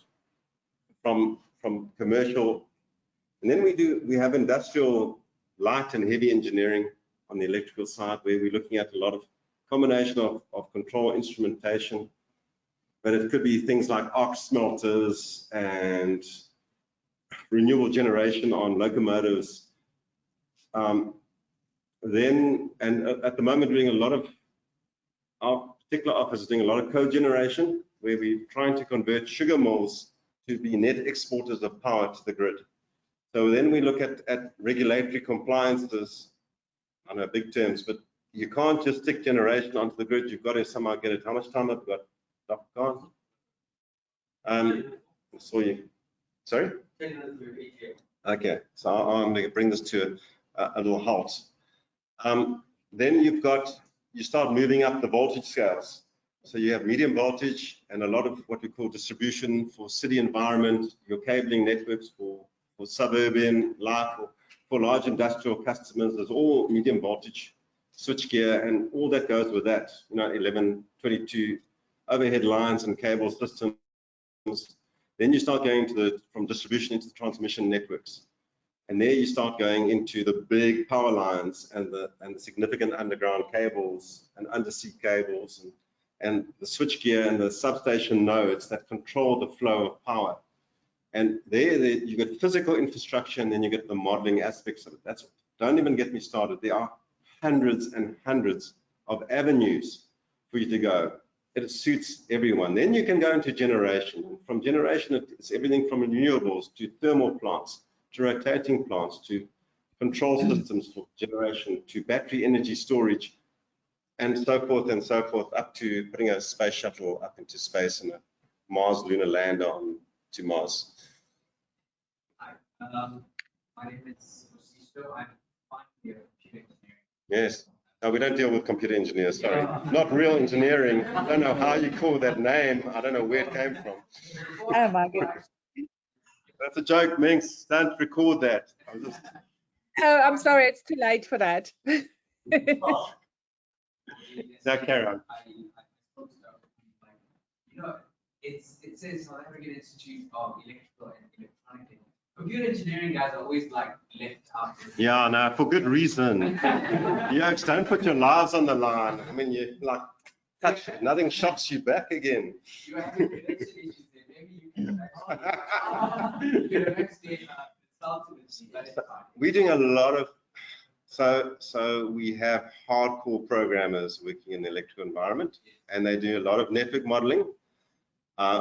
from commercial. And then we have industrial light and heavy engineering on the electrical side, where we're looking at a lot of combination of control instrumentation, but it could be things like arc smelters and renewable generation on locomotives. Then, and at the moment, doing a lot of, our particular office is doing a lot of cogeneration, where we're trying to convert sugar mills to be net exporters of power to the grid. So then we look at regulatory compliances. I know big terms, but you can't just stick generation onto the grid. You've got to somehow get it. How much time have we got, Dr. Khan? I saw you. Sorry? 10 minutes to AGM. Okay, so I'm going to bring this to a little halt. Then you start moving up the voltage scales. So you have medium voltage and a lot of what we call distribution for city environment, your cabling networks for suburban life, for large industrial customers. There's all medium voltage switchgear and all that goes with that, you know, 11, 22 overhead lines and cable systems. Then you start going to from distribution into the transmission networks. And there you start going into the big power lines and the significant underground cables and undersea cables and the switchgear and the substation nodes that control the flow of power. And there you get physical infrastructure, and then you get the modeling aspects of it. Don't even get me started. There are hundreds and hundreds of avenues for you to go. It suits everyone. Then you can go into generation. From generation, it's everything from renewables to thermal plants, to rotating plants, to control systems for generation, to battery energy storage, and so forth, up to putting a space shuttle up into space and a Mars lunar lander on to Mars. My name is Rosisto. I'm final year of computer engineering. Yes. No, we don't deal with computer engineers, sorry. Not real engineering. I don't know how you call that name. I don't know where it came from. Oh my goodness. That's a joke, Minx. Don't record that. Oh, I'm sorry, it's too late for that. Now, carry on. It says South African Institute of Electrical and Electronic. Computer engineering guys are always like left out. Yeah, no, for good reason. Yokes, don't put your lives on the line. I mean, you like touch it, nothing shocks you back again. You have connection issues there. Maybe you can actually We're doing a lot of, so we have hardcore programmers working in the electrical environment, and they do a lot of network modeling,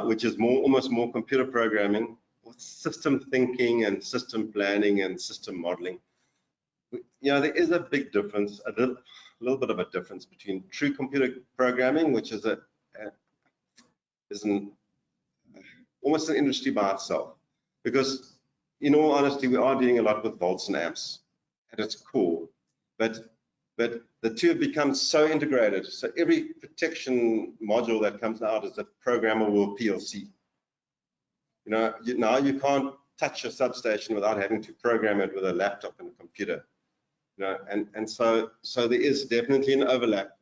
which is almost more computer programming, with system thinking and system planning and system modeling. You know, there is a big difference, a little bit of a difference between true computer programming, which is almost an industry by itself. Because in all honesty, we are dealing a lot with volts and amps at its core, but the two have become so integrated. So every protection module that comes out is a programmable PLC. You know, now you can't touch a substation without having to program it with a laptop and a computer. You know, and so there is definitely an overlap,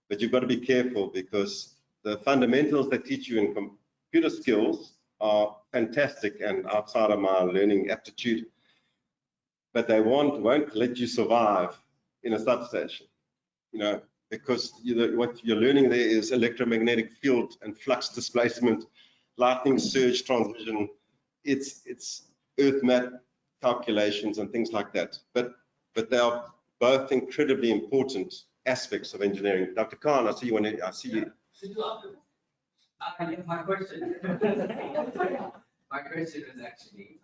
but you've got to be careful because the fundamentals they teach you in computer skills are fantastic and outside of my learning aptitude, but they won't let you survive in a substation. You know, because what you're learning there is electromagnetic field and flux displacement, lightning surge transmission, it's earth map calculations and things like that. But they are both incredibly important aspects of engineering. Dr. Khan, I see you. My question. My question is actually,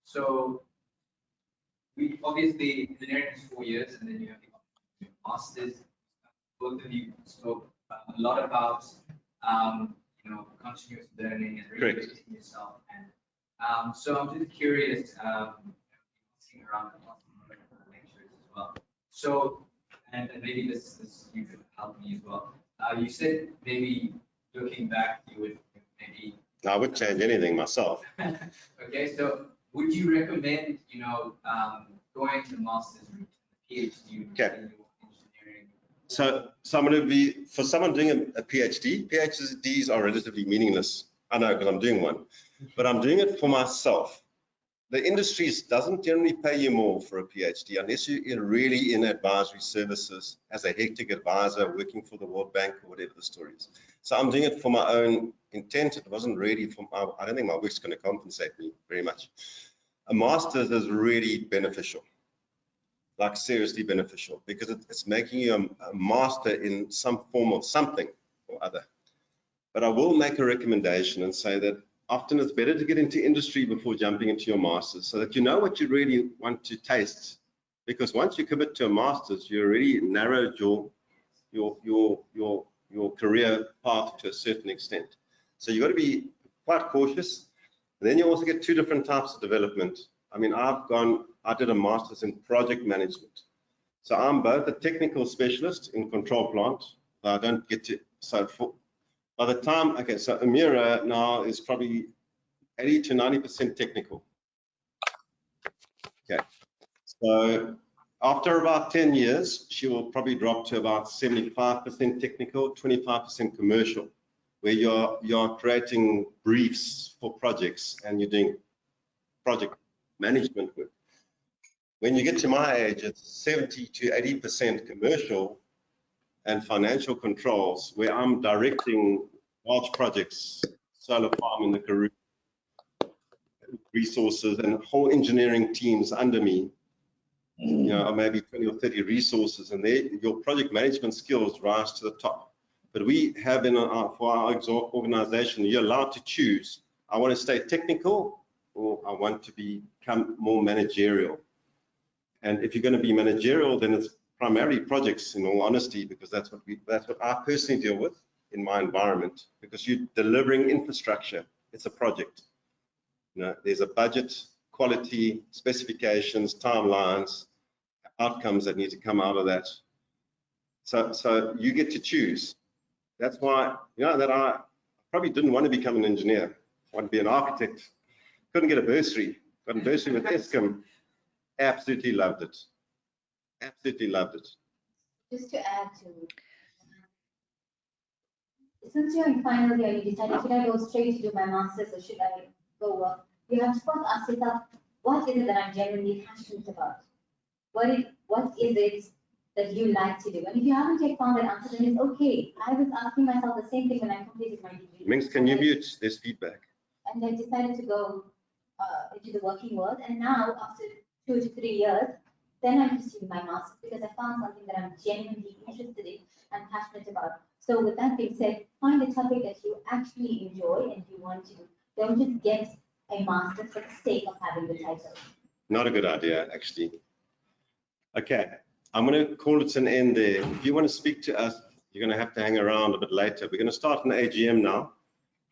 so we obviously engineering is 4 years, and then you have the masters. Both of you spoke a lot about you know, continuous learning and reinventing yourself. And so I'm just curious, seeing around the lectures as well. So, and maybe this you could help me as well. You said maybe looking back, you would maybe. I would change anything myself. Okay, so would you recommend, you know, going to the master's route, PhD, okay. in your engineering? So I'm going to be, for someone doing a PhD, PhDs are relatively meaningless. I know because I'm doing one, but I'm doing it for myself. The industry doesn't generally pay you more for a PhD unless you're really in advisory services as a hectic advisor working for the World Bank or whatever the story is. So I'm doing it for my own intent. It wasn't really for I don't think my work's going to compensate me very much. A master's is really beneficial, like seriously beneficial, because it's making you a master in some form of something or other. But I will make a recommendation and say that often it's better to get into industry before jumping into your master's, so that you know what you really want to taste. Because once you commit to a master's, you already narrowed your career path to a certain extent. So you've got to be quite cautious. And then you also get two different types of development. I mean, I did a master's in project management. So I'm both a technical specialist in control plant. I don't get to, by the time, okay, so Amira now is probably 80 to 90% technical. Okay, so after about 10 years, she will probably drop to about 75% technical, 25% commercial, where you're creating briefs for projects and you're doing project management work. When you get to my age, it's 70 to 80% commercial and financial controls, where I'm directing large projects, solar farm in the Karoo, resources and whole engineering teams under me, you know, maybe 20 or 30 resources, and your project management skills rise to the top. But we have for our organization, you're allowed to choose. I want to stay technical, or I want to become more managerial. And if you're going to be managerial, then it's primarily projects, in all honesty, because that's what I personally deal with in my environment, because you're delivering infrastructure. It's a project. You know, there's a budget, quality, specifications, timelines, outcomes that need to come out of that. So you get to choose. That's why, you know, that I probably didn't want to become an engineer. I wanted to be an architect. Couldn't get a bursary. Got a bursary with ESCOM. Absolutely loved it. Absolutely loved it. Just to add to, since you're in final year, you decided, should I go straight to do my master's or should I go work? You have to first ask yourself, what is it that I'm genuinely passionate about? What is it that you like to do? And if you haven't yet found that answer, then it's okay. I was asking myself the same thing when I completed my degree. Minx, can you mute? There's feedback. And I decided to go into the working world. And now, after 2 to 3 years, then I pursued my master's because I found something that I'm genuinely interested in and passionate about. So with that being said, find a topic that you actually enjoy and you want to do. Don't just get a master's for the sake of having the title. Not a good idea, actually. Okay, I'm going to call it an end there. If you want to speak to us, you're going to have to hang around a bit later. We're going to start an AGM now.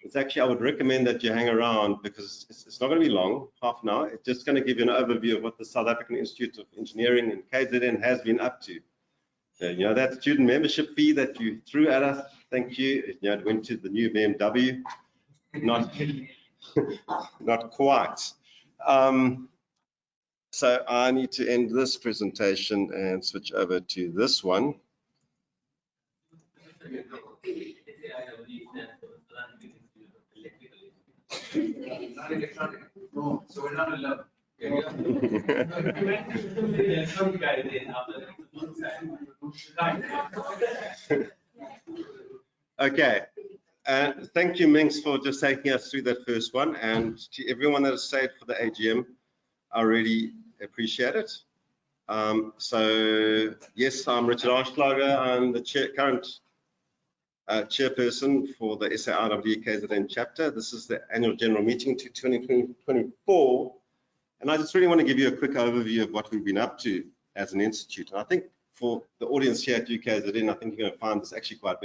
It's actually, I would recommend that you hang around because it's not going to be long, half an hour. It's just going to give you an overview of what the South African Institute of Engineering and KZN has been up to. You know, that student membership fee that you threw at us, thank you. You know, it went to the new BMW. Not quite. So I need to end this presentation and switch over to this one. So we're not alone. Okay, thank you, Minx, for just taking us through that first one, and to everyone that has stayed for the AGM, I really appreciate it. So yes, I'm Richard Arschlager. I'm the current chairperson for the SAIEE KZN chapter. This is the annual general meeting to 2024, and I just really want to give you a quick overview of what we've been up to as an institute. And I think for the audience here at UKZN, I think you're going to find this actually quite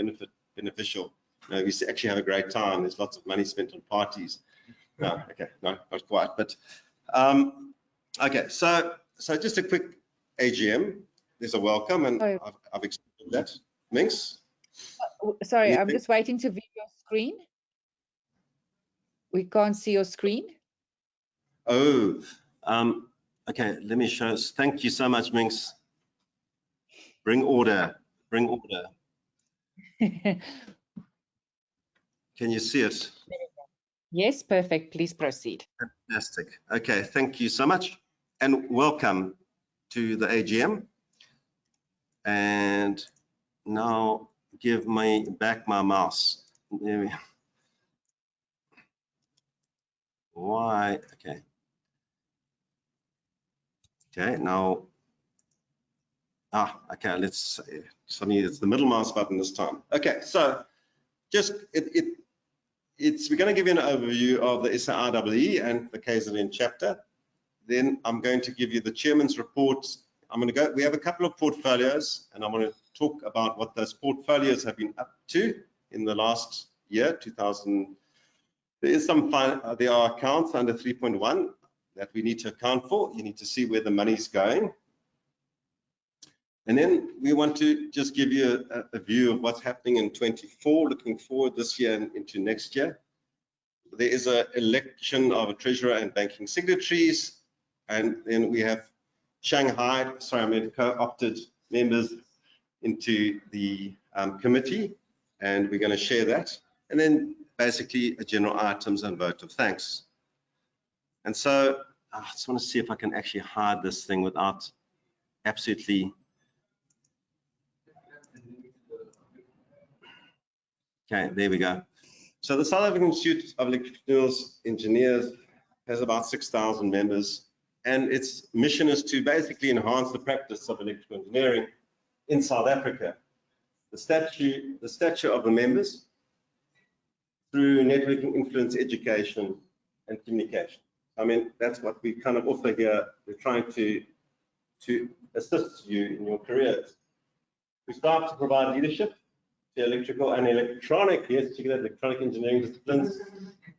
beneficial. You know, we actually have a great time. There's lots of money spent on parties. No, okay, no, not quite, but okay. So just a quick AGM. There's a welcome, and I've explained that. Minx? Sorry, I'm just waiting to view your screen. We can't see your screen. Oh, okay, let me show us. Thank you so much, Minx. Bring order, bring order. Can you see it? Yes, perfect. Please proceed. Fantastic. Okay, thank you so much. And welcome to the AGM. And now give me back my mouse. There we go. Why? Okay. Okay, now. Okay, let's suddenly it's the middle mouse button this time. Okay, so just we're going to give you an overview of the SAIEE and the KZN chapter. Then I'm going to give you the chairman's report. We have a couple of portfolios, and I'm going to talk about what those portfolios have been up to in the last year, 2000. There are accounts under 3.1 that we need to account for. You need to see where the money's going. And then we want to just give you a view of what's happening in 24, looking forward this year and into next year. There is an election of a treasurer and banking secretaries, and then we have Shanghai, co-opted members into the committee, and we're going to share that. And then basically a general items and vote of thanks. And so I just want to see if I can actually hide this thing without absolutely. Okay, there we go. So the South African Institute of Electrical Engineers has about 6,000 members, and its mission is to basically enhance the practice of electrical engineering in South Africa. The stature of the members through networking, influence, education, and communication. I mean, that's what we kind of offer here. We're trying to assist you in your careers. We strive to provide leadership to electrical and electronic, yes, particularly electronic engineering disciplines,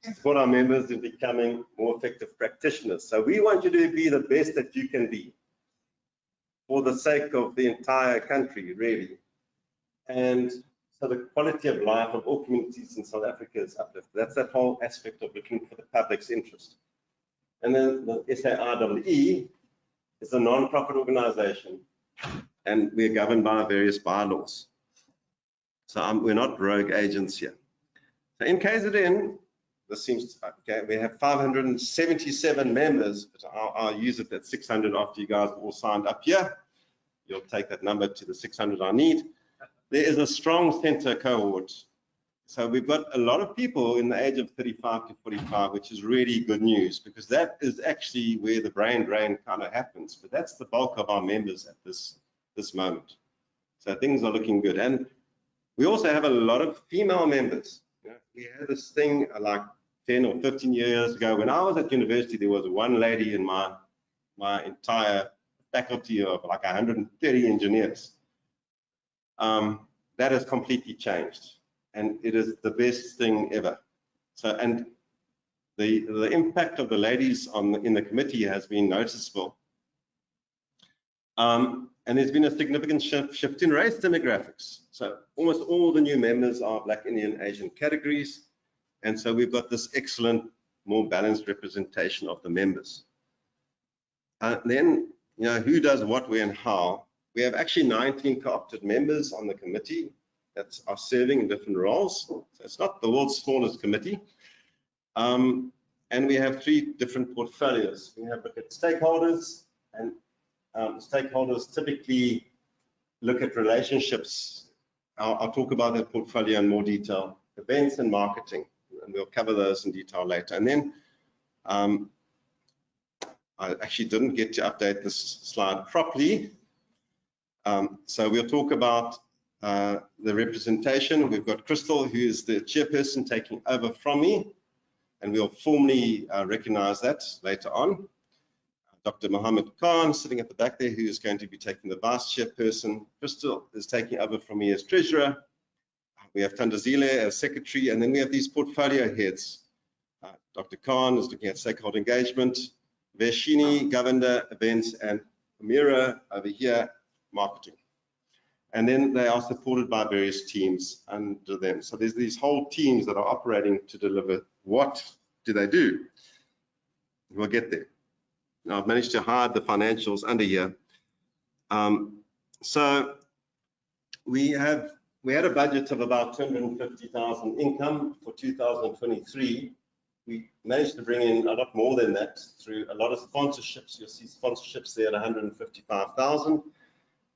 support our members in becoming more effective practitioners. So we want you to be the best that you can be for the sake of the entire country, really. And so the quality of life of all communities in South Africa is uplifted. That's that whole aspect of looking for the public's interest. And then the SAIEE is a non-profit organization, and we're governed by various bylaws. So we're not rogue agents here. So in KZN, this seems okay. We have 577 members, but I'll use it at 600 after you guys all signed up here. You'll take that number to the 600 I need. There is a strong centre cohort. So we've got a lot of people in the age of 35 to 45, which is really good news, because that is actually where the brain drain kind of happens. But that's the bulk of our members at this moment. So things are looking good. And we also have a lot of female members. You know, we had this thing like 10 or 15 years ago. When I was at university, there was one lady in my entire faculty of like 130 engineers. That has completely changed, and it is the best thing ever. So, and the impact of the ladies in the committee has been noticeable. And there's been a significant shift in race demographics. So almost all the new members are Black, Indian, Asian categories. And so we've got this excellent, more balanced representation of the members. Then, you know, who does what, where, and how? We have actually 19 co-opted members on the committee that are serving in different roles. So it's not the world's smallest committee. And we have 3 different portfolios. We have look at stakeholders, and stakeholders typically look at relationships. I'll talk about that portfolio in more detail. Events and marketing, and we'll cover those in detail later. And then I actually didn't get to update this slide properly. So we'll talk about the representation. We've got Crystal, who is the chairperson, taking over from me, and we'll formally recognize that later on. Dr. Mohammed Khan, sitting at the back there, who is going to be taking the vice chairperson. Crystal is taking over from me as treasurer. We have Tandazile as secretary, and then we have these portfolio heads. Dr. Khan is looking at stakeholder engagement, Veshini, governor, events, and Amira over here, marketing. And then they are supported by various teams under them. So there's these whole teams that are operating to deliver. What do they do? We'll get there. Now I've managed to hide the financials under here. So we had a budget of about 250,000 income for 2023. We managed to bring in a lot more than that through a lot of sponsorships. You'll see sponsorships there at 155,000.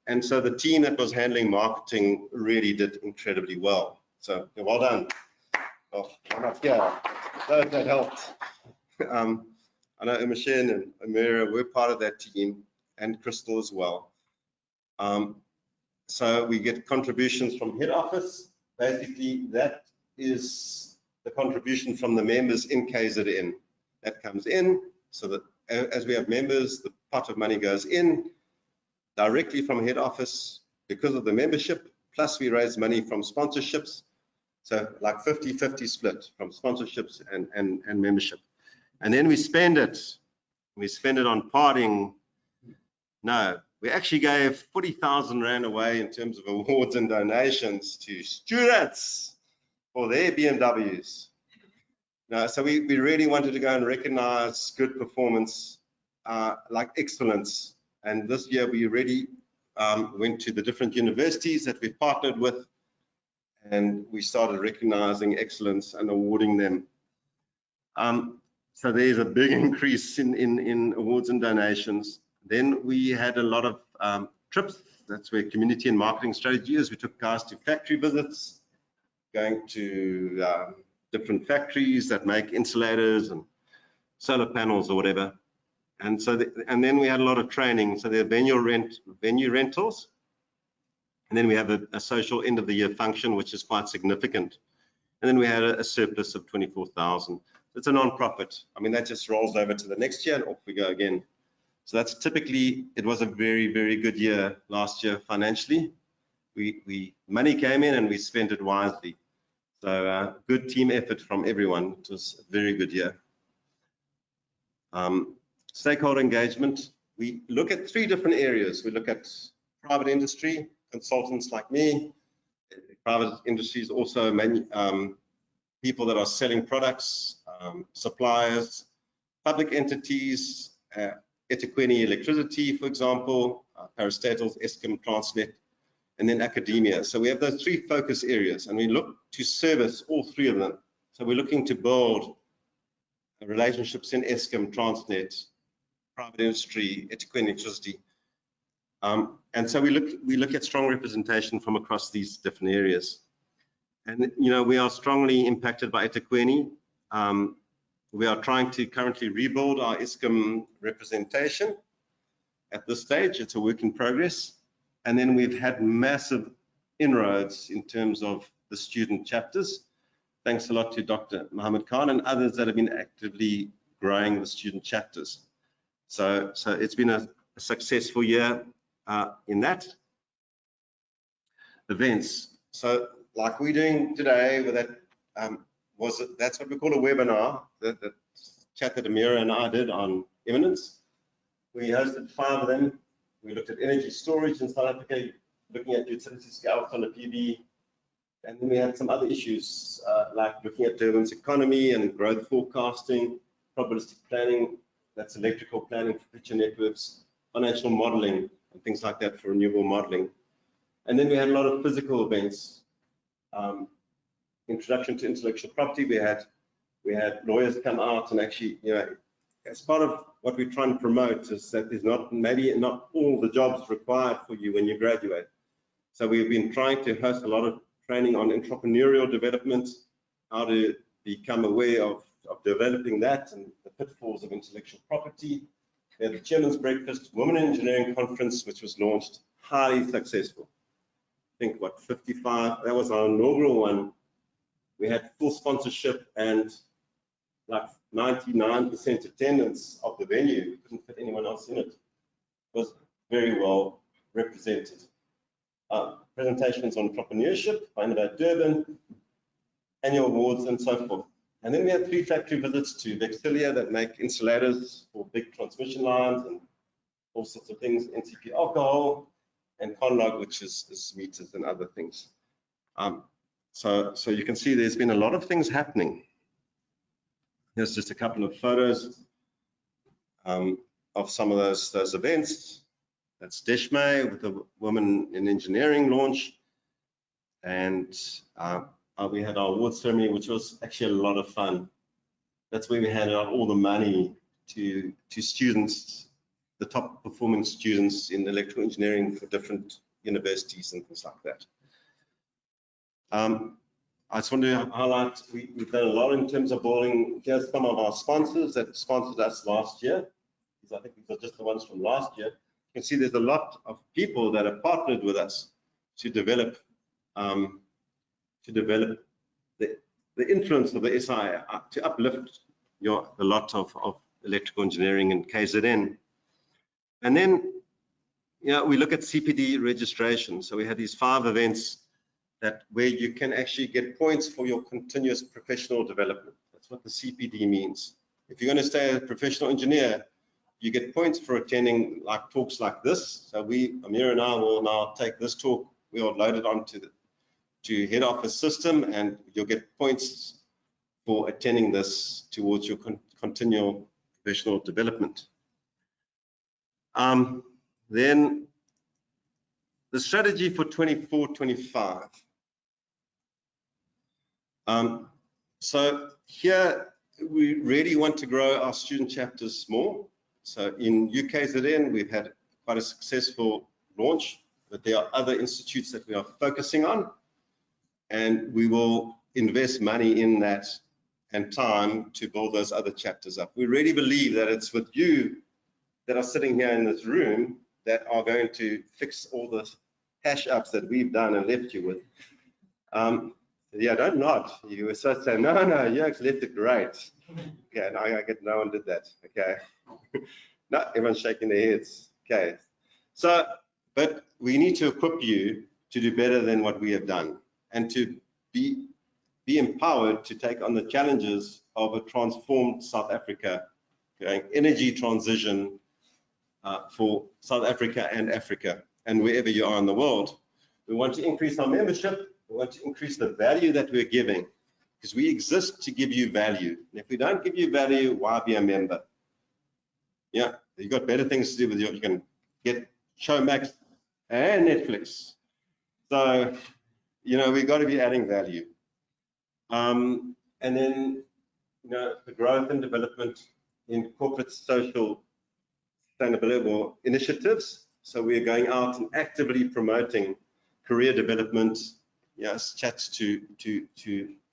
And so the team that was handling marketing really did incredibly well. So well done. Oh, I'm up here. Those that helped. I know Imoshen and Amira were part of that team, and Crystal as well. So we get contributions from head office. Basically, that is the contribution from the members in KZN. That comes in, so that as we have members, the pot of money goes in directly from head office because of the membership, plus we raise money from sponsorships. So like 50-50 split from sponsorships and membership. And then we spend it. We spend it on partying. No, we actually gave 40,000 Rand away in terms of awards and donations to students for their BMWs. No, so we really wanted to go and recognize good performance, like excellence. And this year we really went to the different universities that we've partnered with, and we started recognizing excellence and awarding them. So there's a big increase in awards and donations. Then we had a lot of trips. That's where community and marketing strategy is. We took guys to factory visits, going to different factories that make insulators and solar panels or whatever. And so, and then we had a lot of training. So there are venue rentals. And then we have a social end of the year function, which is quite significant. And then we had a surplus of 24,000. It's a non-profit. I mean, that just rolls over to the next year and off we go again. So that's typically, it was a very, very good year last year financially. Money came in and we spent it wisely. So good team effort from everyone. It was a very good year. Stakeholder engagement. We look at 3 different areas. We look at private industry, consultants like me. Private industry is also many people that are selling products, suppliers, public entities, eThekwini Electricity, for example, parastatals, Eskom, Transnet, and then academia. So we have those 3 focus areas, and we look to service all 3 of them. So we're looking to build relationships in Eskom, Transnet, private industry, eThekwini Electricity. And so we look at strong representation from across these different areas. And we are strongly impacted by eThekwini. We are trying to currently rebuild our Eskom representation. At this stage, it's a work in progress. And then we've had massive inroads in terms of the student chapters. Thanks a lot to Dr. Mohammed Khan and others that have been actively growing the student chapters. So it's been a successful year in that. Events. So like we're doing today with that, that's what we call a webinar, the chat that Amira and I did on Eminence. We hosted 5 of them. We looked at energy storage in South Africa, looking at utility scale solar PV, and then we had some other issues like looking at Durban's economy and growth forecasting, probabilistic planning, that's electrical planning for future networks, financial modeling, and things like that for renewable modeling. And then we had a lot of physical events. Introduction to intellectual property. We had lawyers come out and actually, as part of what we're trying to promote is that there's maybe not all the jobs required for you when you graduate. So we've been trying to host a lot of training on entrepreneurial development, how to become aware of developing that and the pitfalls of intellectual property. We had the Chairman's Breakfast, Women in Engineering Conference, which was launched, highly successful. I think, 55, that was our inaugural one. We had full sponsorship and like 99% attendance of the venue. We couldn't fit anyone else in it. It was very well represented. Presentations on entrepreneurship, Find About Durban, annual awards, and so forth. And then we had 3 factory visits to Vexilia that make insulators for big transmission lines and all sorts of things, NCP alcohol, and Conlog, which is meters and other things. So you can see there's been a lot of things happening. Here's just a couple of photos of some of those events. That's Deshme with the Women in Engineering launch. And we had our award ceremony, which was actually a lot of fun. That's where we handed out all the money to students, the top performing students in electrical engineering for different universities and things like that. I just want to highlight, we've done a lot in terms of building. Here's some of our sponsors that sponsored us last year. I think these are just the ones from last year. You can see there's a lot of people that have partnered with us to develop the influence of the SAIEE, to uplift the lot of electrical engineering in KZN. And then, we look at CPD registration. So we had these 5 events where you can actually get points for your continuous professional development. That's what the CPD means. If you're going to stay a professional engineer, you get points for attending talks like this. So Amir and I will now take this talk, we'll load it onto the head office system, and you'll get points for attending this towards your continual professional development. Then the strategy for 24-25. So here we really want to grow our student chapters more. So in UKZN, we've had quite a successful launch, but there are other institutes that we are focusing on, and we will invest money in that and time to build those other chapters up. We really believe that it's with you that are sitting here in this room that are going to fix all the hash ups that we've done and left you with. Yeah, don't nod. You were supposed to say, no, you actually left it great. Okay, now I get no one did that. Okay. No, everyone's shaking their heads. Okay. So, but we need to equip you to do better than what we have done and to be be empowered to take on the challenges of a transformed South Africa, energy transition for South Africa and wherever you are in the world. We want to increase our membership. We want to increase the value that we're giving, because we exist to give you value. And if we don't give you value, why be a member? Yeah, you've got better things to do with you can get Showmax and Netflix. So, you know, we've got to be adding value. And then, you know, the growth and development in corporate social sustainability initiatives. So we're going out and actively promoting career development. Yes, chats to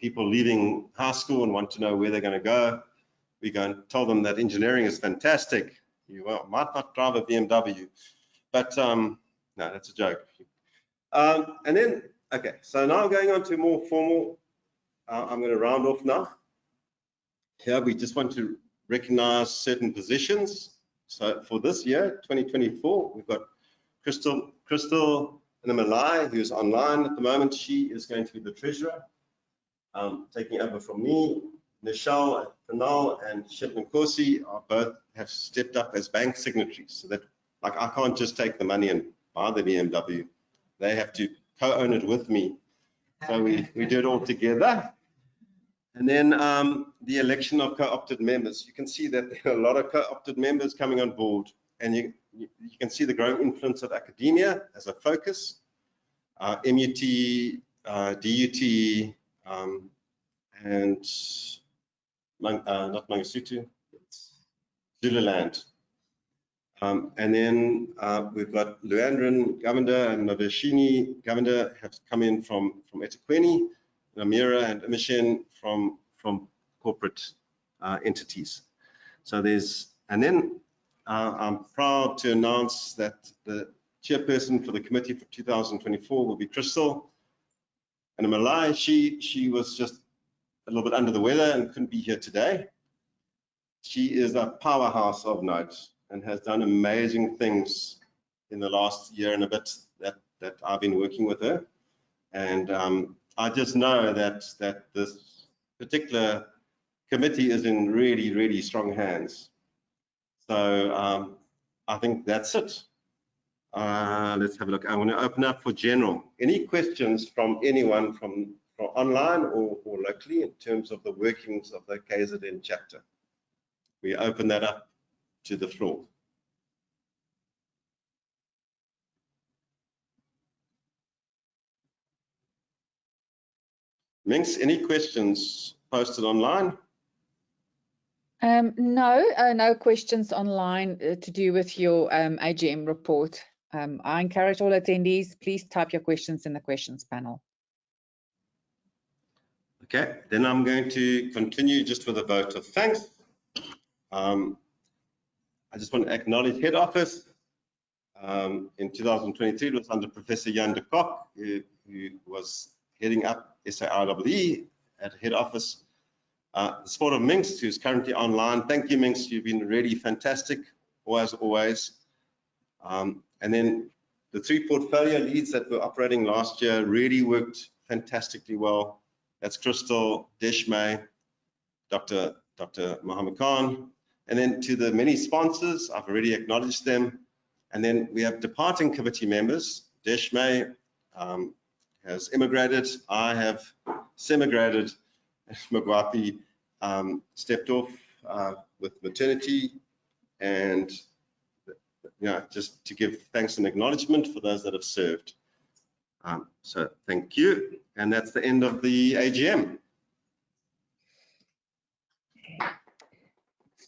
people leaving high school and want to know where they're going to go. We go and tell them that engineering is fantastic. You might not drive a BMW, but no, that's a joke. And then, okay, so now going on to more formal. I'm going to round off now. Here we just want to recognize certain positions. So for this year, 2024, we've got Crystal Malai, who's online at the moment. She is going to be the treasurer, taking over from me. Nichelle, Pranal, and Shipman Corsi are both have stepped up as bank signatories, so that like I can't just take the money and buy the BMW. They have to co-own it with me. So we do it all together. And then the election of co-opted members. You can see that there are a lot of co-opted members coming on board, and you can see the growing influence of academia as a focus, MUT, DUT, and not Mangosuthu, Zululand. And then we've got Luandran Govender and Navashini Govender have come in from eThekwini, Amira and Imishen from corporate entities. So and then I'm proud to announce that the chairperson for the committee for 2024 will be Crystal. And Malai, she was just a little bit under the weather and couldn't be here today. She is a powerhouse of note and has done amazing things in the last year and a bit that I've been working with her. And I just know that this particular committee is in really, really strong hands. So I think that's it. Let's have a look. I want to open up for general. Any questions from anyone from online or locally in terms of the workings of the KZN chapter? We open that up to the floor. Minx, any questions posted online? No questions online to do with your AGM report. I encourage all attendees, please type your questions in the questions panel. Okay, then I'm going to continue just with a vote of thanks. I just want to acknowledge head office. In 2023, it was under Professor Jan de Kock, who was heading up SAIEE at head office. The support of Minx, who's currently online. Thank you, Minx. You've been really fantastic, always. And then the 3 portfolio leads that were operating last year really worked fantastically well. That's Crystal, Deshmay, Dr. Mohammed Khan. And then to the many sponsors, I've already acknowledged them. And then we have departing committee members. Deshmay has immigrated. I have semigrated. Magwapi stepped off with maternity, and just to give thanks and acknowledgement for those that have served. So thank you, and that's the end of the AGM.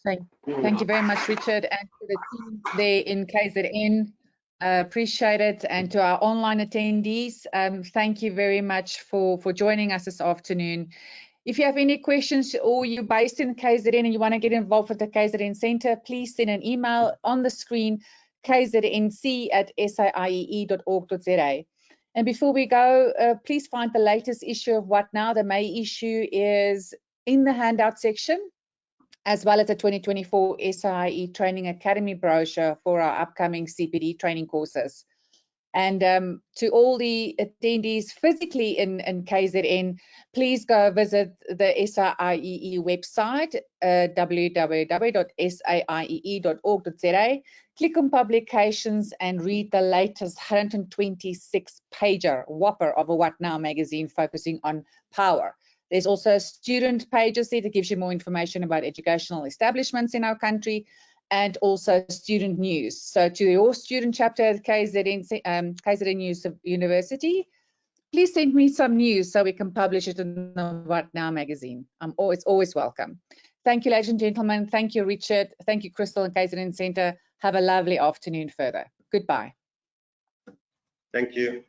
Thank you very much, Richard, and to the team there in KZN. Appreciate it, and to our online attendees, thank you very much for joining us this afternoon. If you have any questions or you're based in KZN and you want to get involved with the KZN Centre, please send an email on the screen, kznc@saiee.org.za. And before we go, please find the latest issue of What Now? The May issue is in the handout section, as well as the 2024 SAIEE Training Academy brochure for our upcoming CPD training courses. And to all the attendees physically in KZN, please go visit the SAIEE website, www.saiee.org.za. Click on publications and read the latest 126-pager whopper of a What Now magazine focusing on power. There's also student pages there that gives you more information about educational establishments in our country, and also student news. So to your student chapter at KZN University, please send me some news so we can publish it in the What Now magazine. I'm always welcome. Thank you, ladies and gentlemen. Thank you, Richard. Thank you, Crystal and KZN Centre. Have a lovely afternoon further. Goodbye. Thank you.